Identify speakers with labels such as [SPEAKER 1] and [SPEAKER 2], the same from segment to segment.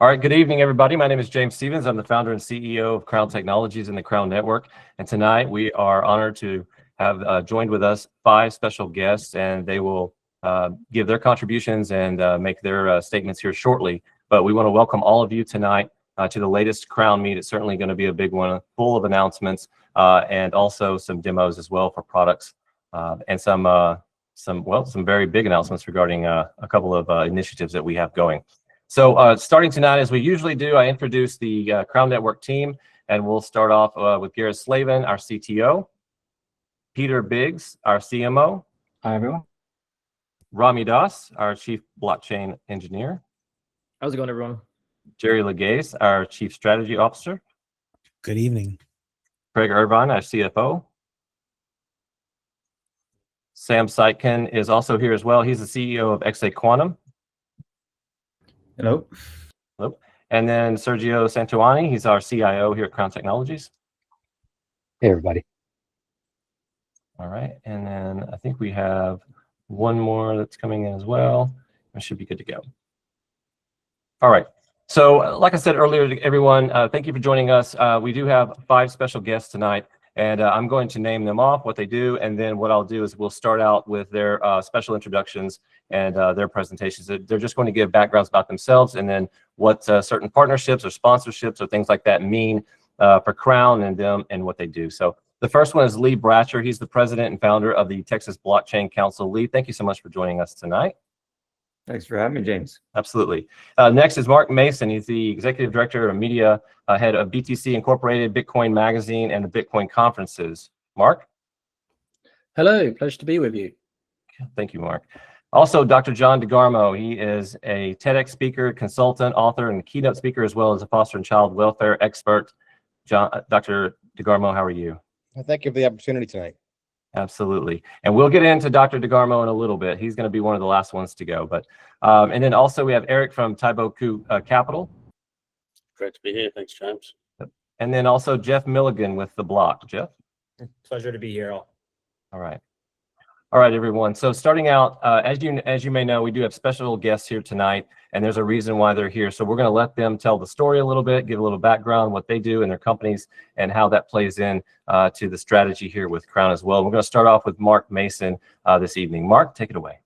[SPEAKER 1] All right, good evening, everybody. My name is James Stevens. I'm the founder and CEO of Krown Technologies and the Krown Network. And tonight we are honored to have joined with us 5 special guests, and they will give their contributions and make their statements here shortly. But we want to welcome all of you tonight to the latest KrownMEET. It's certainly going to be a big one, full of announcements and also some demos as well for products and some very big announcements regarding a couple of initiatives that we have going. So starting tonight, as we usually do, I introduce the Krown Network team, and we'll start off with Gareth Slavin, our CTO, Peter Biggs, our CMO.
[SPEAKER 2] Hi, everyone.
[SPEAKER 1] Rami Das, our Chief Blockchain Engineer.
[SPEAKER 3] How's it going, everyone?
[SPEAKER 1] Jerry Legace, our Chief Strategy Officer.
[SPEAKER 4] Good evening.
[SPEAKER 1] Craig Irvine, our CFO. Sam Sitkin is also here as well. He's the CEO of XA Quantum.
[SPEAKER 2] Hello.
[SPEAKER 1] Hello. And then Sergio Santuani, he's our CIO here at Krown Technologies.
[SPEAKER 2] Hey, everybody.
[SPEAKER 1] All right. And then I think we have one more that's coming in as well. We should be good to go. All right. So like I said earlier to everyone, thank you for joining us. We do have 5 special guests tonight, and I'm going to name them off, what they do, and then what I'll do is we'll start out with their special introductions and their presentations. They're just going to give backgrounds about themselves and then what certain partnerships or sponsorships or things like that mean for Krown and them and what they do. So the first one is Lee Bratcher. He's the president and founder of the Texas Blockchain Council. Lee, thank you so much for joining us tonight.
[SPEAKER 2] Thanks for having me, James.
[SPEAKER 1] Absolutely. Next is Mark Mason. He's the executive director of media, head of BTC Incorporated, Bitcoin Magazine, and the Bitcoin conferences. Mark?
[SPEAKER 3] Hello, pleasure to be with you.
[SPEAKER 1] Thank you, Mark. Also, Dr. John DeGarmo. He is a TEDx speaker, consultant, author, and keynote speaker, as well as a foster and child welfare expert. Dr. DeGarmo, how are you?
[SPEAKER 5] Thank you for the opportunity tonight.
[SPEAKER 1] Absolutely. And we'll get into Dr. DeGarmo in a little bit. He's going to be one of the last ones to go. But and then also we have Eric from Taiboku Capital.
[SPEAKER 6] Great to be here. Thanks, James.
[SPEAKER 1] And then also Jeff Milligan with The Block. Jeff?
[SPEAKER 7] Pleasure to be here.
[SPEAKER 1] All right. All right, everyone. So starting out, as you may know, we do have special guests here tonight, and there's a reason why they're here. So we're going to let them tell the story a little bit, give a little background, what they do in their companies, and how that plays in to the strategy here with Krown as well. We're going to start off with Mark Mason this evening. Mark, take it away.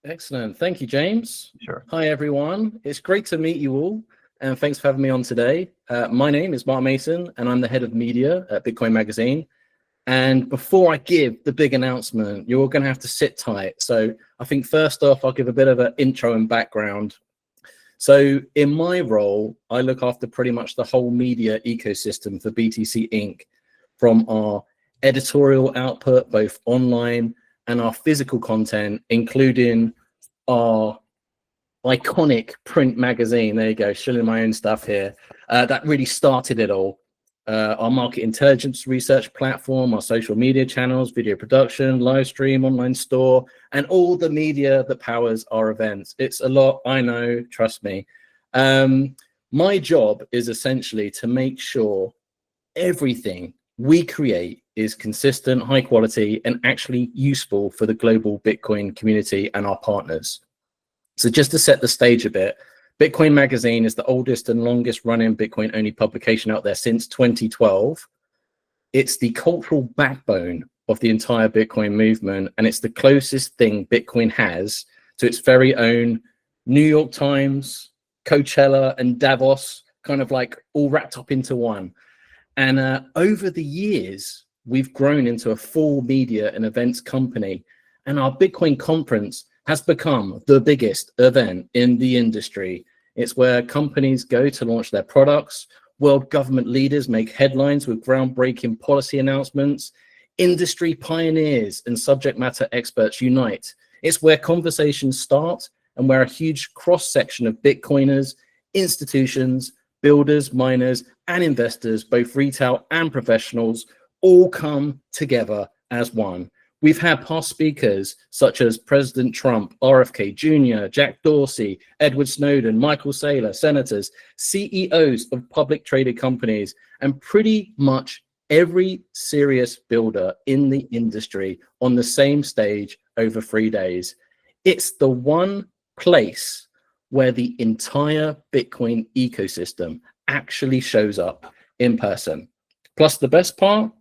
[SPEAKER 3] Excellent. Thank you, James.
[SPEAKER 1] Sure.
[SPEAKER 3] Hi, everyone. It's great to meet you all, and thanks for having me on today. My name is Mark Mason, and I'm the head of media at Bitcoin Magazine. And before I give the big announcement, you're going to have to sit tight. So I think first off, I'll give a bit of an intro and background. So in my role, I look after pretty much the whole media ecosystem for BTC Inc. From our editorial output, both online and our physical content, including our iconic print magazine. There you go, shilling my own stuff here. That really started it all. Our market intelligence research platform, our social media channels, video production, live stream, online store, and all the media that powers our events. It's a lot, I know, trust me. My job is essentially to make sure everything we create is consistent, high quality, and actually useful for the global Bitcoin community and our partners. So just to set the stage a bit, Bitcoin Magazine is the oldest and longest running Bitcoin-only publication out there since 2012. It's the cultural backbone of the entire Bitcoin movement, and it's the closest thing Bitcoin has to its very own New York Times, Coachella, and Davos, kind of like all wrapped up into one. And over the years, we've grown into a full media and events company, and our Bitcoin conference has become the biggest event in the industry. It's where companies go to launch their products, world government leaders make headlines with groundbreaking policy announcements, industry pioneers and subject matter experts unite. It's where conversations start and where a huge cross-section of Bitcoiners, institutions, builders, miners, and investors, both retail and professionals, all come together as one. We've had past speakers such as President Trump, RFK Jr., Jack Dorsey, Edward Snowden, Michael Saylor, senators, CEOs of public traded companies, and pretty much every serious builder in the industry on the same stage over 3 days. It's the one place where the entire Bitcoin ecosystem actually shows up in person. Plus, the best part,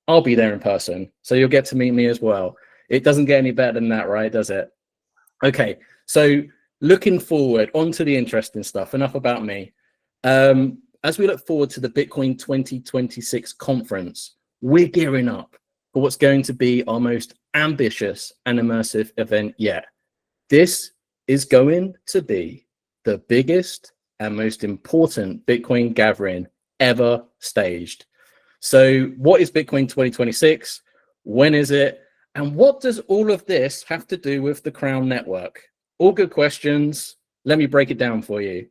[SPEAKER 3] I'll be there in person, so you'll get to meet me as well. It doesn't get any better than that, right? Does it? Okay, so looking forward, on to the interesting stuff. Enough about me. As we look forward to the Bitcoin 2026 conference, we're gearing up for what's going to be our most ambitious and immersive event yet. This is going to be the biggest and most important Bitcoin gathering ever staged. So what is Bitcoin 2026? When is it? And what does all of this have to do with the Krown Network? All good questions. Let me break it down for you.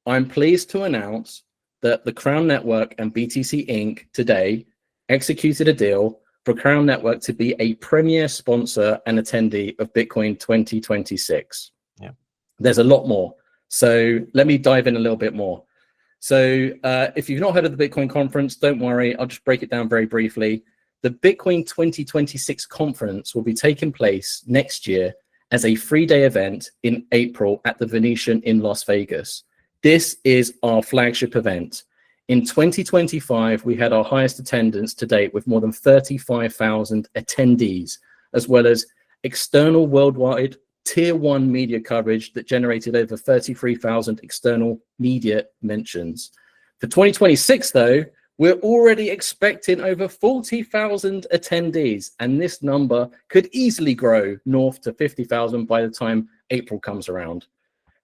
[SPEAKER 3] I'm pleased to announce that the Krown Network and BTC Inc. today executed a deal for Krown Network to be a premier sponsor and attendee of Bitcoin 2026.
[SPEAKER 1] Yeah.
[SPEAKER 3] There's a lot more. So let me dive in a little bit more. So if you've not heard of the Bitcoin conference, don't worry. I'll just break it down very briefly. The Bitcoin 2026 conference will be taking place next year as a 3-day event in April at the Venetian in Las Vegas. This is our flagship event. In 2025, we had our highest attendance to date with more than 35,000 attendees, as well as external worldwide tier 1 media coverage that generated over 33,000 external media mentions. For 2026, though, we're already expecting over 40,000 attendees, and this number could easily grow north to 50,000 by the time April comes around.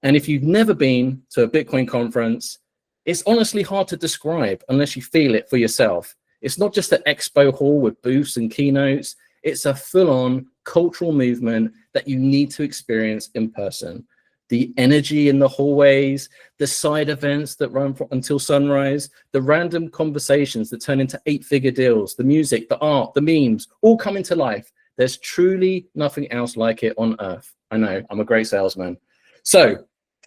[SPEAKER 3] And if you've never been to a Bitcoin conference, it's honestly hard to describe unless you feel it for yourself. It's not just an expo hall with booths and keynotes. It's a full-on cultural movement that you need to experience in person. The energy in the hallways, the side events that run until sunrise, the random conversations that turn into 8-figure deals, the music, the art, the memes, all coming to life. There's truly nothing else like it on earth. I know, I'm a great salesman. So,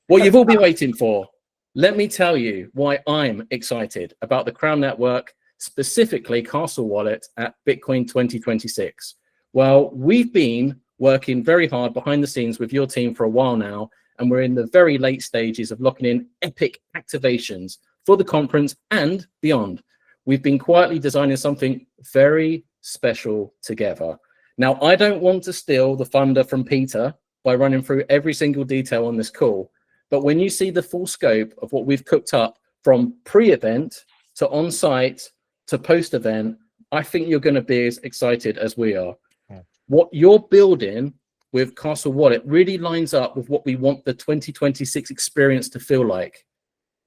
[SPEAKER 3] what you've all been waiting for, let me tell you why I'm excited about the Krown Network, specifically Castle Wallet at Bitcoin 2026. Well, we've been working very hard behind the scenes with your team for a while now, and we're in the very late stages of locking in epic activations for the conference and beyond. We've been quietly designing something very special together. Now, I don't want to steal the thunder from Peter by running through every single detail on this call, but when you see the full scope of what we've cooked up from pre-event to on-site to post-event, I think you're going to be as excited as we are. Yeah. What you're building with Castle Wallet really lines up with what we want the 2026 experience to feel like.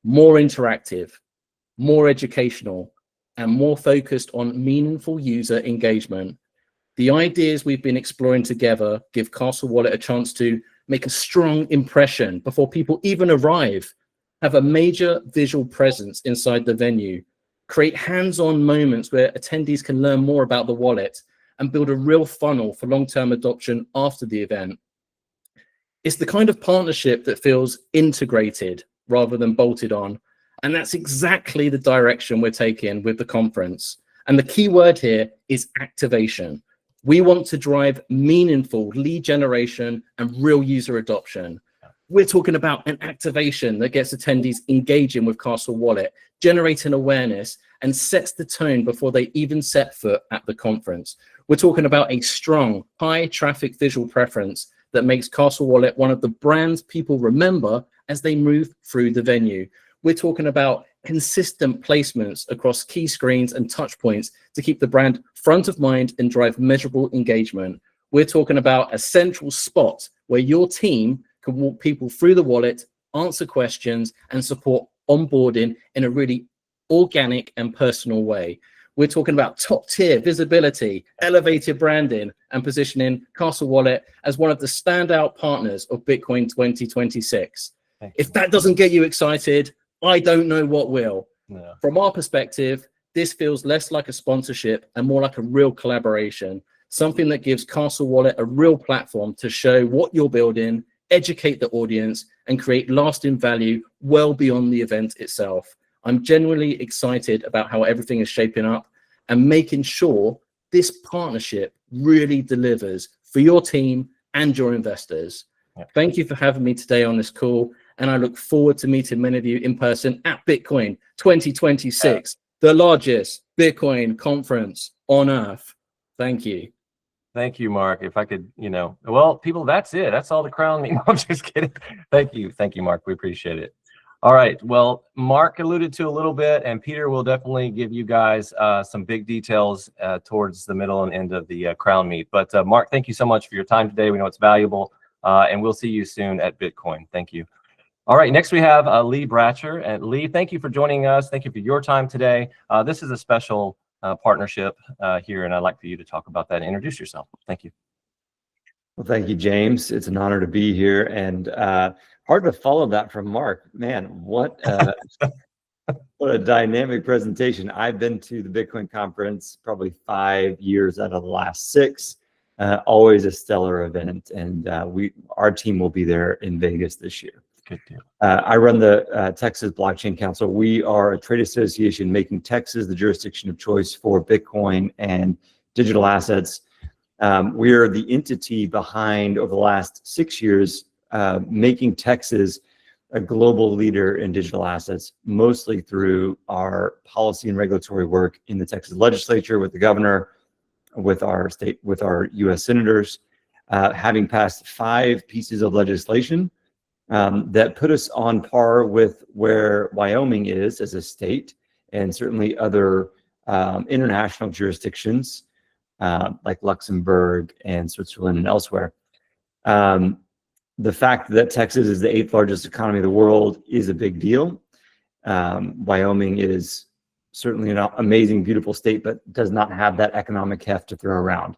[SPEAKER 3] More interactive, more educational, and more focused on meaningful user engagement. The ideas we've been exploring together give Castle Wallet a chance to make a strong impression before people even arrive, have a major visual presence inside the venue, create hands-on moments where attendees can learn more about the wallet, and build a real funnel for long-term adoption after the event. It's the kind of partnership that feels integrated rather than bolted on, and that's exactly the direction we're taking with the conference. And the key word here is activation. We want to drive meaningful lead generation and real user adoption. We're talking about an activation that gets attendees engaging with Castle Wallet, generating awareness, and sets the tone before they even set foot at the conference. We're talking about a strong, high traffic visual preference that makes Castle Wallet one of the brands people remember as they move through the venue. We're talking about consistent placements across key screens and touch points to keep the brand front of mind and drive measurable engagement. We're talking about a central spot where your team can walk people through the wallet, answer questions, and support onboarding in a really organic and personal way. We're talking about top tier visibility, elevated branding, and positioning Castle Wallet as one of the standout partners of Bitcoin 2026. If that doesn't get you excited, I don't know what will. No. From our perspective, this feels less like a sponsorship and more like a real collaboration, something that gives Castle Wallet a real platform to show what you're building, educate the audience, and create lasting value well beyond the event itself. I'm genuinely excited about how everything is shaping up and making sure this partnership really delivers for your team and your investors. Yep. Thank you for having me today on this call. And I look forward to meeting many of you in person at Bitcoin 2026, the largest Bitcoin conference on earth. Thank you.
[SPEAKER 1] Thank you, Mark. If I could, well, people, that's it. That's all the Krown Meet. No, I'm just kidding. Thank you, Mark. We appreciate it. All right. Well, Mark alluded to a little bit, and Peter will definitely give you guys some big details towards the middle and end of the Krown Meet. But Mark, thank you so much for your time today. We know it's valuable, and we'll see you soon at Bitcoin. Thank you. All right. Next, we have Lee Bratcher. And Lee, thank you for joining us. Thank you for your time today. This is a special partnership here, and I'd like for you to talk about that and introduce yourself. Thank you.
[SPEAKER 2] Well, thank you, James. It's an honor to be here, and hard to follow that from Mark. Man, what what a dynamic presentation. I've been to the Bitcoin conference probably 5 years out of the last 6. Always a stellar event, and our team will be there in Vegas this year.
[SPEAKER 1] Good deal.
[SPEAKER 2] I run the Texas Blockchain Council. We are a trade association making Texas the jurisdiction of choice for Bitcoin and digital assets. We are the entity behind, over the last 6 years, making Texas a global leader in digital assets, mostly through our policy and regulatory work in the Texas legislature, with the governor, with our U.S. senators, having passed 5 pieces of legislation that put us on par with where Wyoming is as a state, and certainly other international jurisdictions like Luxembourg and Switzerland and elsewhere. The fact that Texas is the 8th largest economy of the world is a big deal. Wyoming is certainly an amazing, beautiful state, but does not have that economic heft to throw around.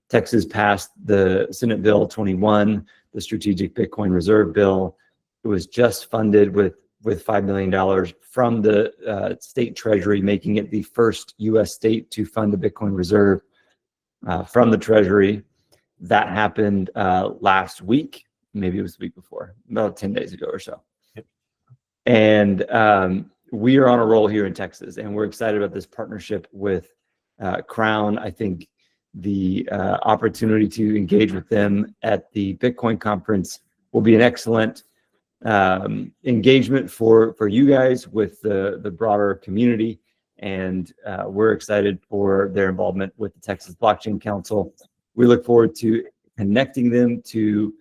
[SPEAKER 2] Texas passed the Senate Bill 21, the Strategic Bitcoin Reserve Bill. It was just funded with $5 million from the state treasury, making it the first U.S. state to fund a Bitcoin reserve from the treasury. That happened last week. Maybe it was the week before, about 10 days ago or so.
[SPEAKER 1] Yep.
[SPEAKER 2] And we are on a roll here in Texas, and we're excited about this partnership with Krown. I think the opportunity to engage with them at the Bitcoin conference will be an excellent engagement for you guys with the broader community. And we're excited for their involvement with the Texas Blockchain Council. We look forward to connecting them to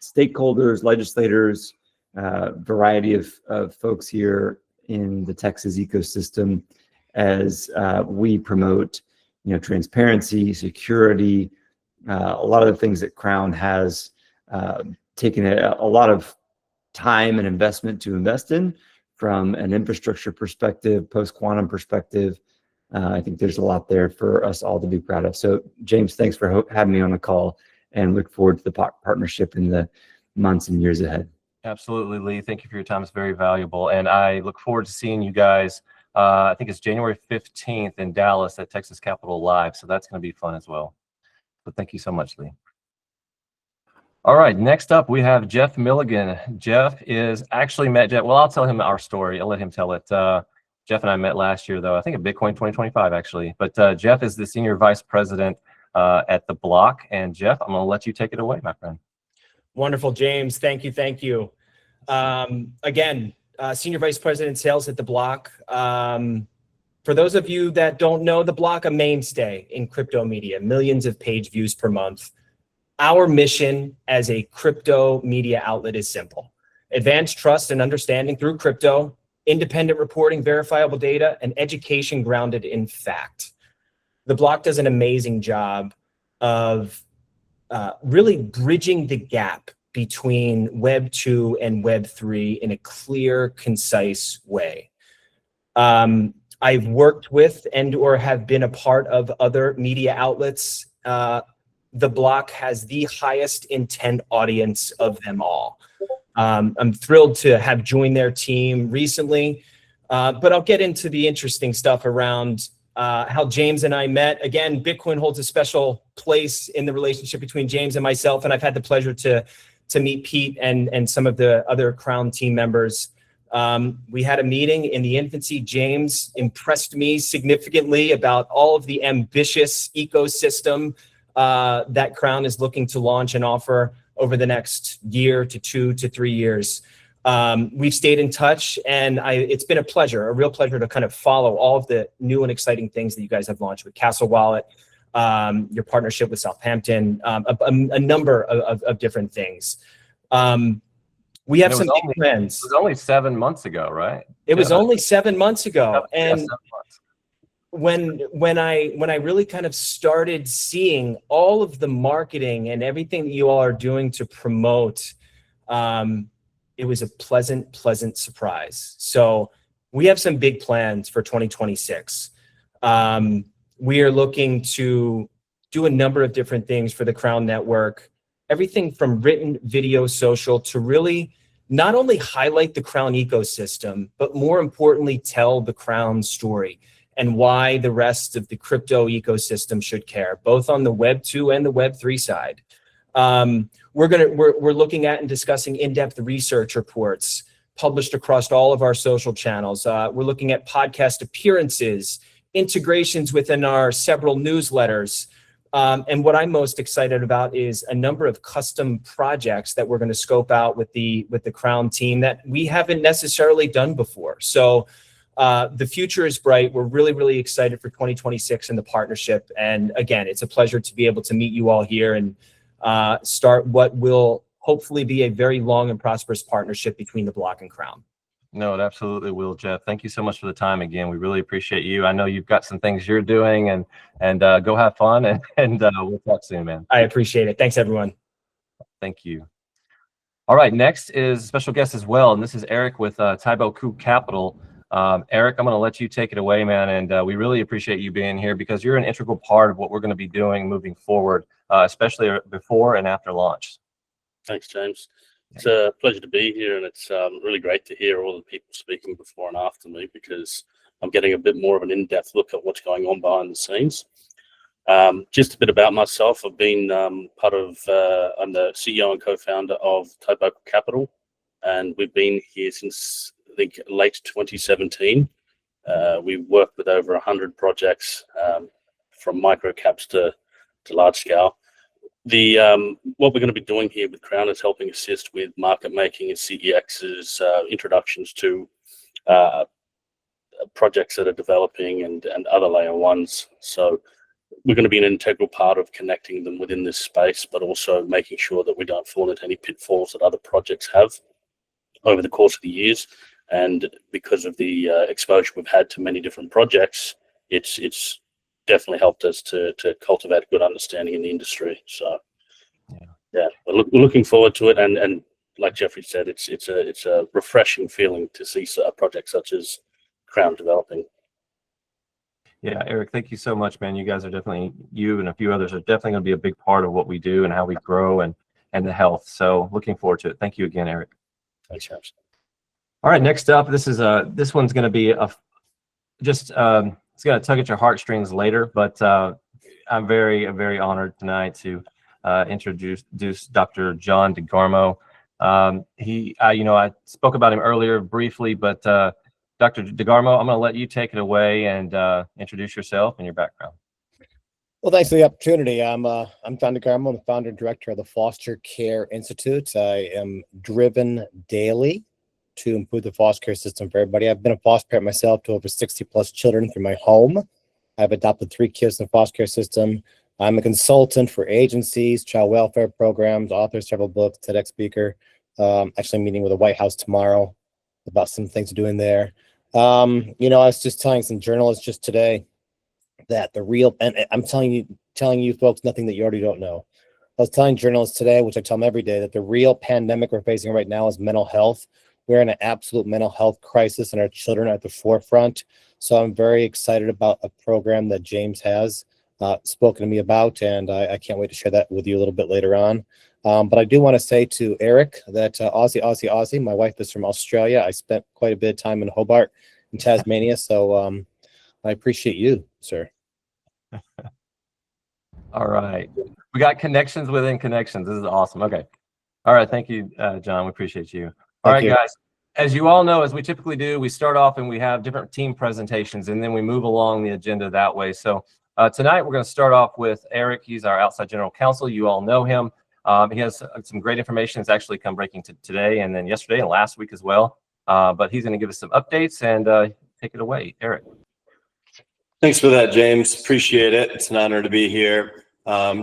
[SPEAKER 2] stakeholders, legislators, variety of folks here in the Texas ecosystem as we promote, transparency, security, a lot of the things that Krown has taken a lot of time and investment to invest in, from an infrastructure perspective, post-quantum perspective. I think there's a lot there for us all to be proud of. So, James, thanks for having me on the call, and look forward to the partnership in the months and years ahead.
[SPEAKER 1] Absolutely, Lee. Thank you for your time. It's very valuable. And I look forward to seeing you guys. I think it's January 15th in Dallas at Texas Capitol Live. So that's going to be fun as well. But thank you so much, Lee. All right, next up we have Jeff Milligan. Jeff is actually met Jeff. Well, I'll tell him our story. I'll let him tell it. Jeff and I met last year, though, I think at Bitcoin 2025, actually. But Jeff is the Senior Vice President at The Block. And Jeff, I'm going to let you take it away, my friend.
[SPEAKER 4] Wonderful, James. Thank you. Thank you. Again, Senior Vice President Sales at The Block. For those of you that don't know The Block, a mainstay in crypto media, millions of page views per month. Our mission as a crypto media outlet is simple: advance trust and understanding through crypto, independent reporting, verifiable data, and education grounded in fact. The Block does an amazing job of really bridging the gap between Web 2 and Web 3 in a clear, concise way. I've worked with and or have been a part of other media outlets. The Block has the highest intent audience of them all. I'm thrilled to have joined their team recently, but I'll get into the interesting stuff around how James and I met. Again, Bitcoin holds a special place in the relationship between James and myself, and I've had the pleasure to meet Pete and some of the other Krown team members. We had a meeting in the infancy. James impressed me significantly about all of the ambitious ecosystem that Krown is looking to launch and offer over the next year to 2 to 3 years. We've stayed in touch, and it's been a real pleasure to kind of follow all of the new and exciting things that you guys have launched with Castle Wallet, your partnership with Southampton, a number of different things. We have some big plans.
[SPEAKER 1] It was only 7 months ago, right?
[SPEAKER 4] It was only 7 months ago,
[SPEAKER 1] Yeah,
[SPEAKER 4] and
[SPEAKER 1] 7 months.
[SPEAKER 4] when I really kind of started seeing all of the marketing and everything that you all are doing to promote, it was a pleasant surprise. So we have some big plans for 2026. We are looking to do a number of different things for the Krown Network, everything from written, video, social, to really not only highlight the Krown ecosystem, but more importantly, tell the Krown story and why the rest of the crypto ecosystem should care, both on the Web 2 and the Web 3 side. We're looking at and discussing in-depth research reports published across all of our social channels. We're looking at podcast appearances, integrations within our several newsletters. And what I'm most excited about is a number of custom projects that we're going to scope out with the Krown team that we haven't necessarily done before. So the future is bright. We're really excited for 2026 and the partnership. And again, it's a pleasure to be able to meet you all here and start what will hopefully be a very long and prosperous partnership between the Block and Krown.
[SPEAKER 1] No, it absolutely will, Jeff. Thank you so much for the time again. We really appreciate you. I know you've got some things you're doing, and go have fun, and we'll talk soon, man.
[SPEAKER 4] I appreciate it. Thanks, everyone.
[SPEAKER 1] Thank you. All right, next is a special guest as well, and this is Eric with Tybo Coup Capital. Eric, I'm going to let you take it away, man, and we really appreciate you being here because you're an integral part of what we're going to be doing moving forward, especially before and after launch.
[SPEAKER 6] Thanks, James. It's a pleasure to be here, and it's really great to hear all the people speaking before and after me because I'm getting a bit more of an in-depth look at what's going on behind the scenes. Just a bit about myself. I've been I'm the CEO and co-founder of Tybo Capital, and we've been here since, I think, late 2017. We've worked with over 100 projects, from micro caps to large scale. What we're going to be doing here with Krown is helping assist with market making and CEX's introductions to projects that are developing and other layer ones. So we're going to be an integral part of connecting them within this space, but also making sure that we don't fall into any pitfalls that other projects have over the course of the years. And because of the exposure we've had to many different projects, it's definitely helped us to cultivate a good understanding in the industry. So yeah, we're looking forward to it. And like Jeffrey said, it's a refreshing feeling to see a project such as Krown developing.
[SPEAKER 1] Yeah, Eric, thank you so much, man. You guys are definitely, you and a few others are definitely going to be a big part of what we do and how we grow and the health. So looking forward to it. Thank you again, Eric.
[SPEAKER 6] Thanks, James.
[SPEAKER 1] All right, next up, this one's going to be it's going to tug at your heartstrings later, but I'm very honored tonight to introduce Dr. John DeGarmo. I spoke about him earlier briefly, but Dr. DeGarmo, I'm going to let you take it away and introduce yourself and your background.
[SPEAKER 5] Well, thanks for the opportunity. I'm John DeGarmo. I'm the founder and director of the Foster Care Institute. I am driven daily to improve the foster care system for everybody. I've been a foster parent myself to over 60 plus children through my home. I've adopted 3 kids in the foster care system. I'm a consultant for agencies, child welfare programs, author several books, TEDx speaker. Actually meeting with the White House tomorrow about some things to do in there. I was just telling some journalists just today that and I'm telling you folks nothing that you already don't know. I was telling journalists today, which I tell them every day, that the real pandemic we're facing right now is mental health. We're in an absolute mental health crisis and our children are at the forefront. So I'm very excited about a program that James has spoken to me about, and I can't wait to share that with you a little bit later on. But I do want to say to Eric that Aussie, my wife is from Australia. I spent quite a bit of time in Hobart in Tasmania, so I appreciate you, sir.
[SPEAKER 1] All right. We got connections within connections. This is awesome. Okay. All right. Thank you, John. We appreciate you. All right, guys. As you all know, as we typically do, we start off and we have different team presentations, and then we move along the agenda that way. So tonight we're going to start off with Eric. He's our outside general counsel. You all know him. He has some great information that's actually come breaking today and then yesterday and last week as well. But he's going to give us some updates and take it away, Eric.
[SPEAKER 7] Thanks for that, James. Appreciate it. It's an honor to be here.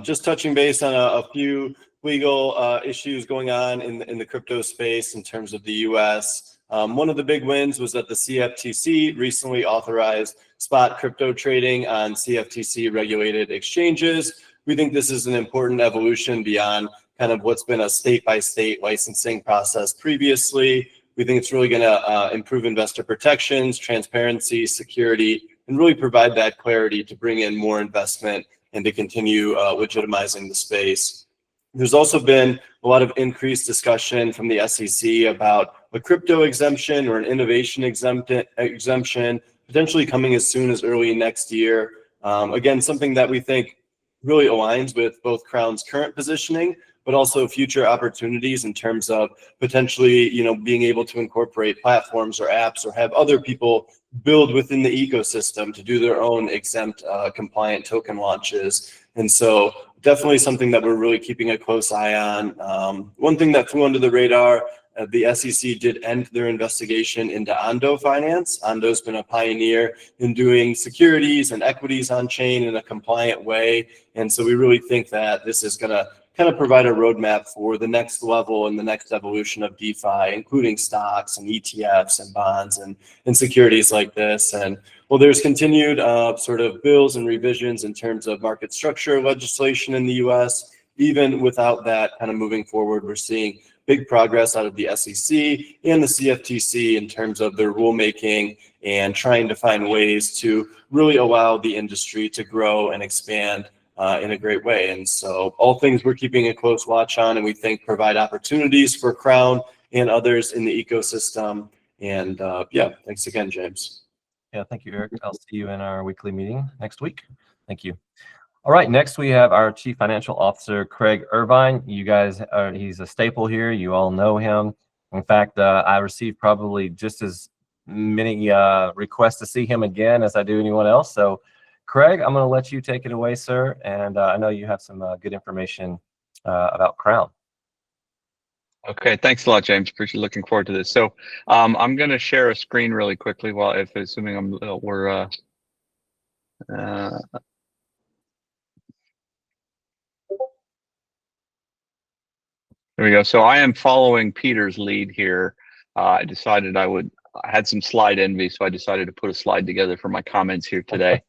[SPEAKER 7] Just touching base on a few legal issues going on in the crypto space in terms of the U.S. One of the big wins was that the CFTC recently authorized spot crypto trading on CFTC regulated exchanges. We think this is an important evolution beyond kind of what's been a state-by-state licensing process previously. We think it's really going to improve investor protections, transparency, security, and really provide that clarity to bring in more investment and to continue legitimizing the space. There's also been a lot of increased discussion from the SEC about a crypto exemption or an innovation exemption, potentially coming as soon as early next year. Again, something that we think really aligns with both Krown's current positioning, but also future opportunities in terms of potentially, being able to incorporate platforms or apps or have other people build within the ecosystem to do their own exempt compliant token launches. And so definitely something that we're really keeping a close eye on. One thing that flew under the radar, the SEC did end their investigation into Ondo Finance. Ondo's been a pioneer in doing securities and equities on chain in a compliant way. And so we really think that this is going to kind of provide a roadmap for the next level and the next evolution of DeFi, including stocks and ETFs and bonds and securities like this. And well, there's continued sort of bills and revisions in terms of market structure legislation in the US. Even without that kind of moving forward, we're seeing big progress out of the SEC and the CFTC in terms of their rulemaking and trying to find ways to really allow the industry to grow and expand in a great way. And so all things we're keeping a close watch on and we think provide opportunities for Krown and others in the ecosystem. And yeah, thanks again, James.
[SPEAKER 1] Yeah, thank you, Eric. I'll see you in our weekly meeting next week. Thank you. All right, next we have our Chief Financial Officer, Craig Irvine. You guys, he's a staple here. You all know him. In fact, I received probably just as many requests to see him again as I do anyone else. So Craig, I'm going to let you take it away, sir. And I know you have some good information about Krown.
[SPEAKER 8] Okay, thanks a lot, James. Appreciate looking forward to this. So I'm going to share a screen really quickly while, assuming we're there we go. So I am following Peter's lead here. I decided I had some slide envy, so I decided to put a slide together for my comments here today.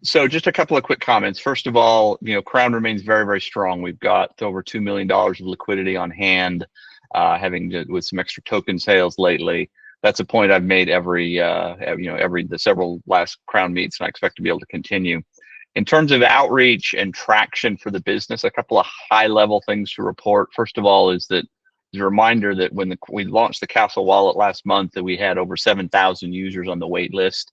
[SPEAKER 8] So just a couple of quick comments. First of all, Krown remains very, very strong. We've got over $2 million of liquidity on hand, with some extra token sales lately. That's a point I've made the several last Krown meets, and I expect to be able to continue. In terms of outreach and traction for the business, a couple of high-level things to report. First of all is that there's a reminder that when we launched the Castle Wallet last month, that we had over 7,000 users on the wait list.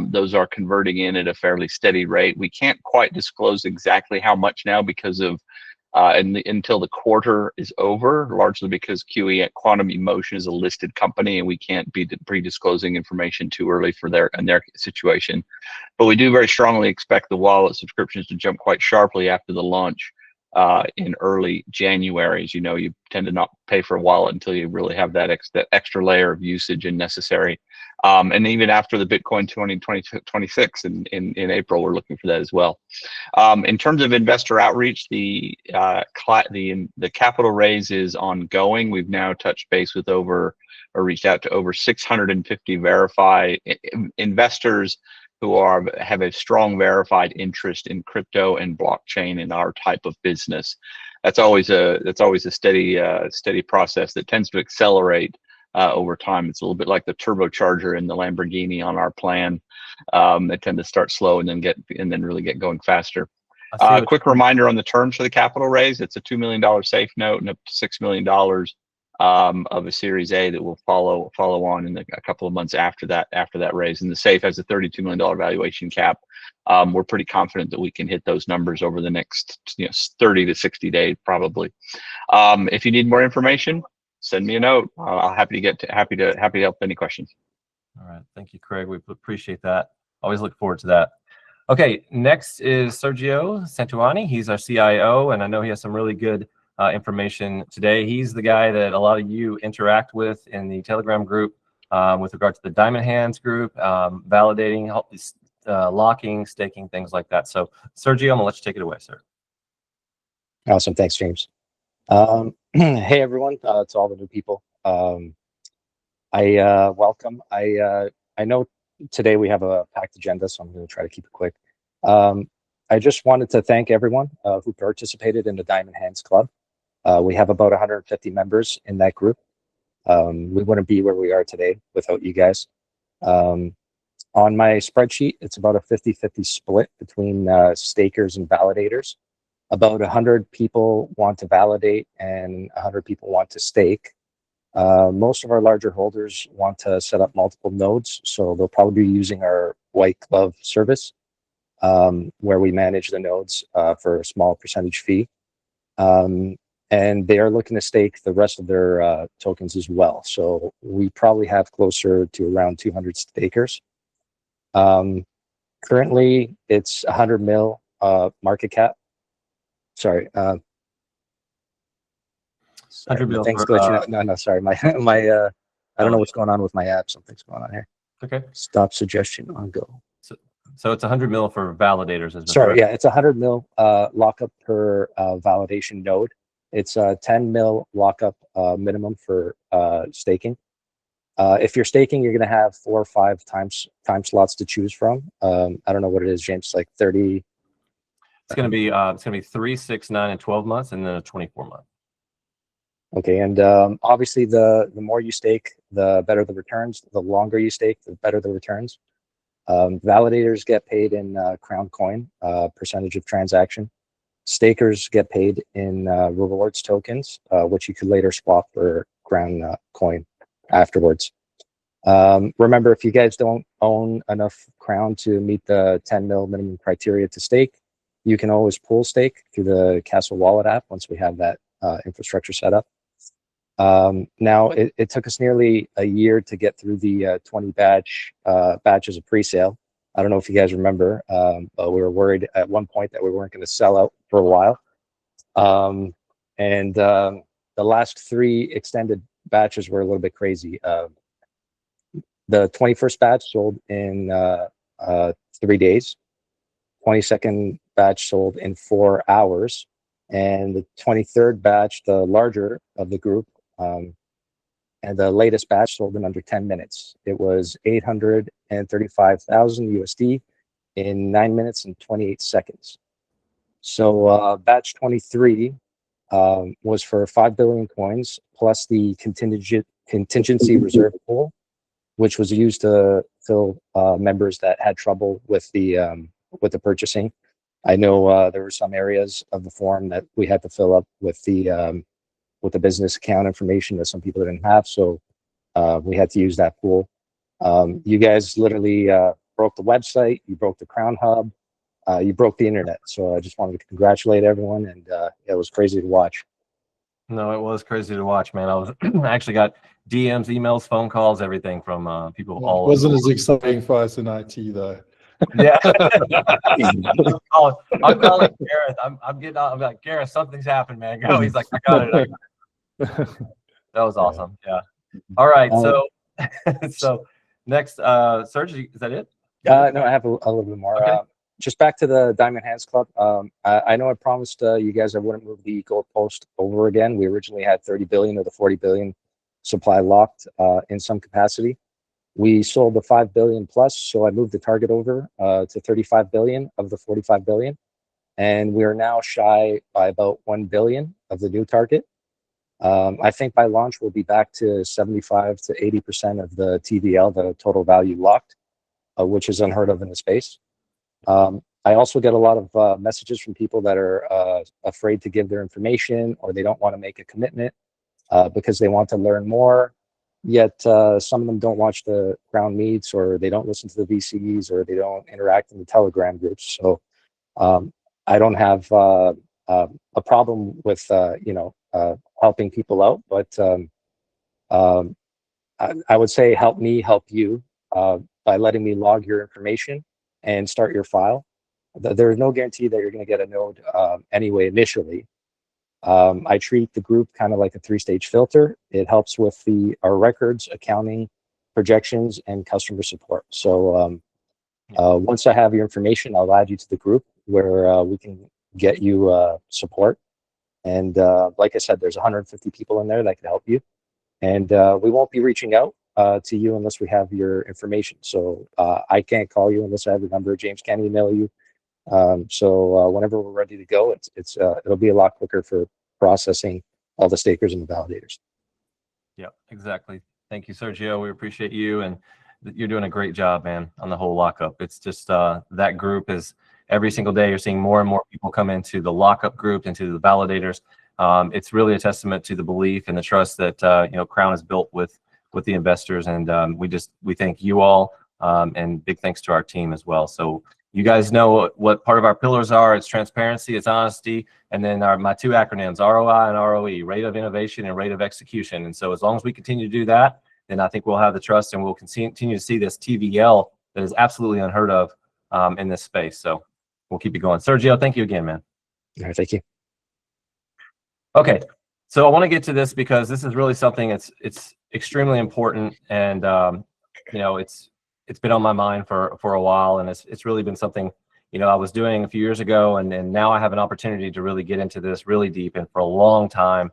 [SPEAKER 8] Those are converting in at a fairly steady rate. We can't quite disclose exactly how much now because of until the quarter is over, largely because QE Quantum Emotion is a listed company and we can't be pre-disclosing information too early for their situation. But we do very strongly expect the wallet subscriptions to jump quite sharply after the launch in early January. As you know, you tend to not pay for a wallet until you really have that extra layer of usage and necessary. And even after the Bitcoin 2026 in April, we're looking for that as well. In terms of investor outreach, the capital raise is ongoing. We've now touched base with reached out to over 650 verified investors who have a strong verified interest in crypto and blockchain in our type of business. That's always a steady process that tends to accelerate over time. It's a little bit like the turbocharger in the Lamborghini on our plan. They tend to start slow and then really get going faster. Quick reminder on the terms for the capital raise. It's a $2 million safe note and up to $6 million of a Series A that will follow on in a couple of months after that raise. And the safe has a $32 million valuation cap. We're pretty confident that we can hit those numbers over the next 30 to 60 days probably. If you need more information, send me a note. I'll happy to help any questions.
[SPEAKER 1] All right, thank you, Craig. We appreciate that. Always look forward to that. Okay, next is Sergio Santuani. He's our CIO, and I know he has some really good information today. He's the guy that a lot of you interact with in the Telegram group with regard to the Diamond Hands group, validating, locking, staking, things like that. So, Sergio, I'm gonna let you take it away, sir.
[SPEAKER 5] Awesome. Thanks, James. Hey, everyone, to all the new people. Welcome. I know today we have a packed agenda, so I'm going to try to keep it quick. I just wanted to thank everyone who participated in the Diamond Hands Club. We have about 150 members in that group. We wouldn't be where we are today without you guys. On my spreadsheet, it's about a 50-50 split between stakers and validators. About 100 people want to validate and 100 people want to stake. Most of our larger holders want to set up multiple nodes, so they'll probably be using our white glove service, where we manage the nodes for a small percentage fee. And they are looking to stake the rest of their tokens as well. So we probably have closer to around 200 stakers. Currently, it's 100 mil market cap. Sorry.
[SPEAKER 1] 100 mil
[SPEAKER 5] Things
[SPEAKER 1] for,
[SPEAKER 5] glitching out. No, sorry. My I don't know what's going on with my app. Something's going on here.
[SPEAKER 1] Okay.
[SPEAKER 5] Stop suggestion on go.
[SPEAKER 1] So it's 100 mil for validators. Is
[SPEAKER 5] Sorry, yeah, it's 100 mil lockup per validation node. It's a 10 mil lockup minimum for staking. If you're staking, you're going to have 4 or 5 time slots to choose from. I don't know what it is, James. Like 30.
[SPEAKER 1] It's going to be 3, 6, 9, and 12 months, and then a 24-month.
[SPEAKER 5] Okay, and obviously the more you stake, the better the returns. The longer you stake, the better the returns. Validators get paid in Krown coin, percentage of transaction. Stakers get paid in rewards tokens, which you could later swap for Krown coin afterwards. Remember, if you guys don't own enough Krown to meet the 10 mil minimum criteria to stake, you can always pool stake through the Castle Wallet app once we have that infrastructure set up. Now, it took us nearly a year to get through the 20 batches of pre-sale. I don't know if you guys remember, but we were worried at one point that we weren't going to sell out for a while. The last 3 extended batches were a little bit crazy. The 21st batch sold in 3 days. 22nd batch sold in 4 hours. And the 23rd batch, the larger of the group, and the latest batch sold in under 10 minutes. It was 835,000 USD in 9 minutes and 28 seconds. So batch 23 was for 5 billion coins plus the contingency reserve pool, which was used to fill members that had trouble with the purchasing. I know there were some areas of the form that we had to fill up with the business account information that some people didn't have, so we had to use that pool. You guys literally broke the website, you broke the Krown Hub, you broke the internet. So I just wanted to congratulate everyone, and it was crazy to watch.
[SPEAKER 1] No, it was crazy to watch, man. I actually got DMs, emails, phone calls, everything from people all over.
[SPEAKER 9] It wasn't as exciting for us in IT though.
[SPEAKER 1] Yeah. I'm calling Gareth. I'm getting out. I'm like, Gareth, something's happened, man. Go. He's like, I got it. That was awesome. Yeah. All right. So next, Serge, is that it?
[SPEAKER 5] No, I have a little bit more.
[SPEAKER 1] Okay.
[SPEAKER 5] Just back to the Diamond Hands Club. I know I promised you guys I wouldn't move the goalpost over again. We originally had 30 billion of the 40 billion supply locked in some capacity. We sold the 5 billion plus, so I moved the target over to 35 billion of the 45 billion. And we are now shy by about 1 billion of the new target. I think by launch, we'll be back to 75 to 80% of the TVL, the total value locked, which is unheard of in the space. I also get a lot of messages from people that are afraid to give their information, or they don't want to make a commitment because they want to learn more. Yet some of them don't watch the Krown meets, or they don't listen to the VCs, or they don't interact in the Telegram groups. So I don't have a problem with helping people out, but I would say help me help you by letting me log your information and start your file. There's no guarantee that you're going to get a node anyway initially. I treat the group kind of like a 3-stage filter. It helps with our records, accounting, projections, and customer support. So once I have your information, I'll add you to the group where we can get you support. And like I said, there's 150 people in there that can help you. And we won't be reaching out to you unless we have your information. So I can't call you unless I have your number. James can't email you. So whenever we're ready to go, it'll be a lot quicker for processing all the stakers and the validators.
[SPEAKER 1] Yeah, exactly. Thank you, Sergio. We appreciate you, and you're doing a great job, man, on the whole lockup. It's just that group is every single day you're seeing more and more people come into the lockup group, into the validators. It's really a testament to the belief and the trust that Krown has built with the investors, and we thank you all, and big thanks to our team as well. So you guys know what part of our pillars are. It's transparency, it's honesty, and then my 2 acronyms, ROI and ROE, rate of innovation and rate of execution. And so as long as we continue to do that, then I think we'll have the trust, and we'll continue to see this TVL that is absolutely unheard of in this space. So we'll keep it going. Sergio, thank you again, man.
[SPEAKER 5] All right, thank you.
[SPEAKER 1] Okay, so I want to get to this because this is really something it's extremely important, and it's been on my mind for a while, and it's really been something I was doing a few years ago, and now I have an opportunity to really get into this really deep and for a long time.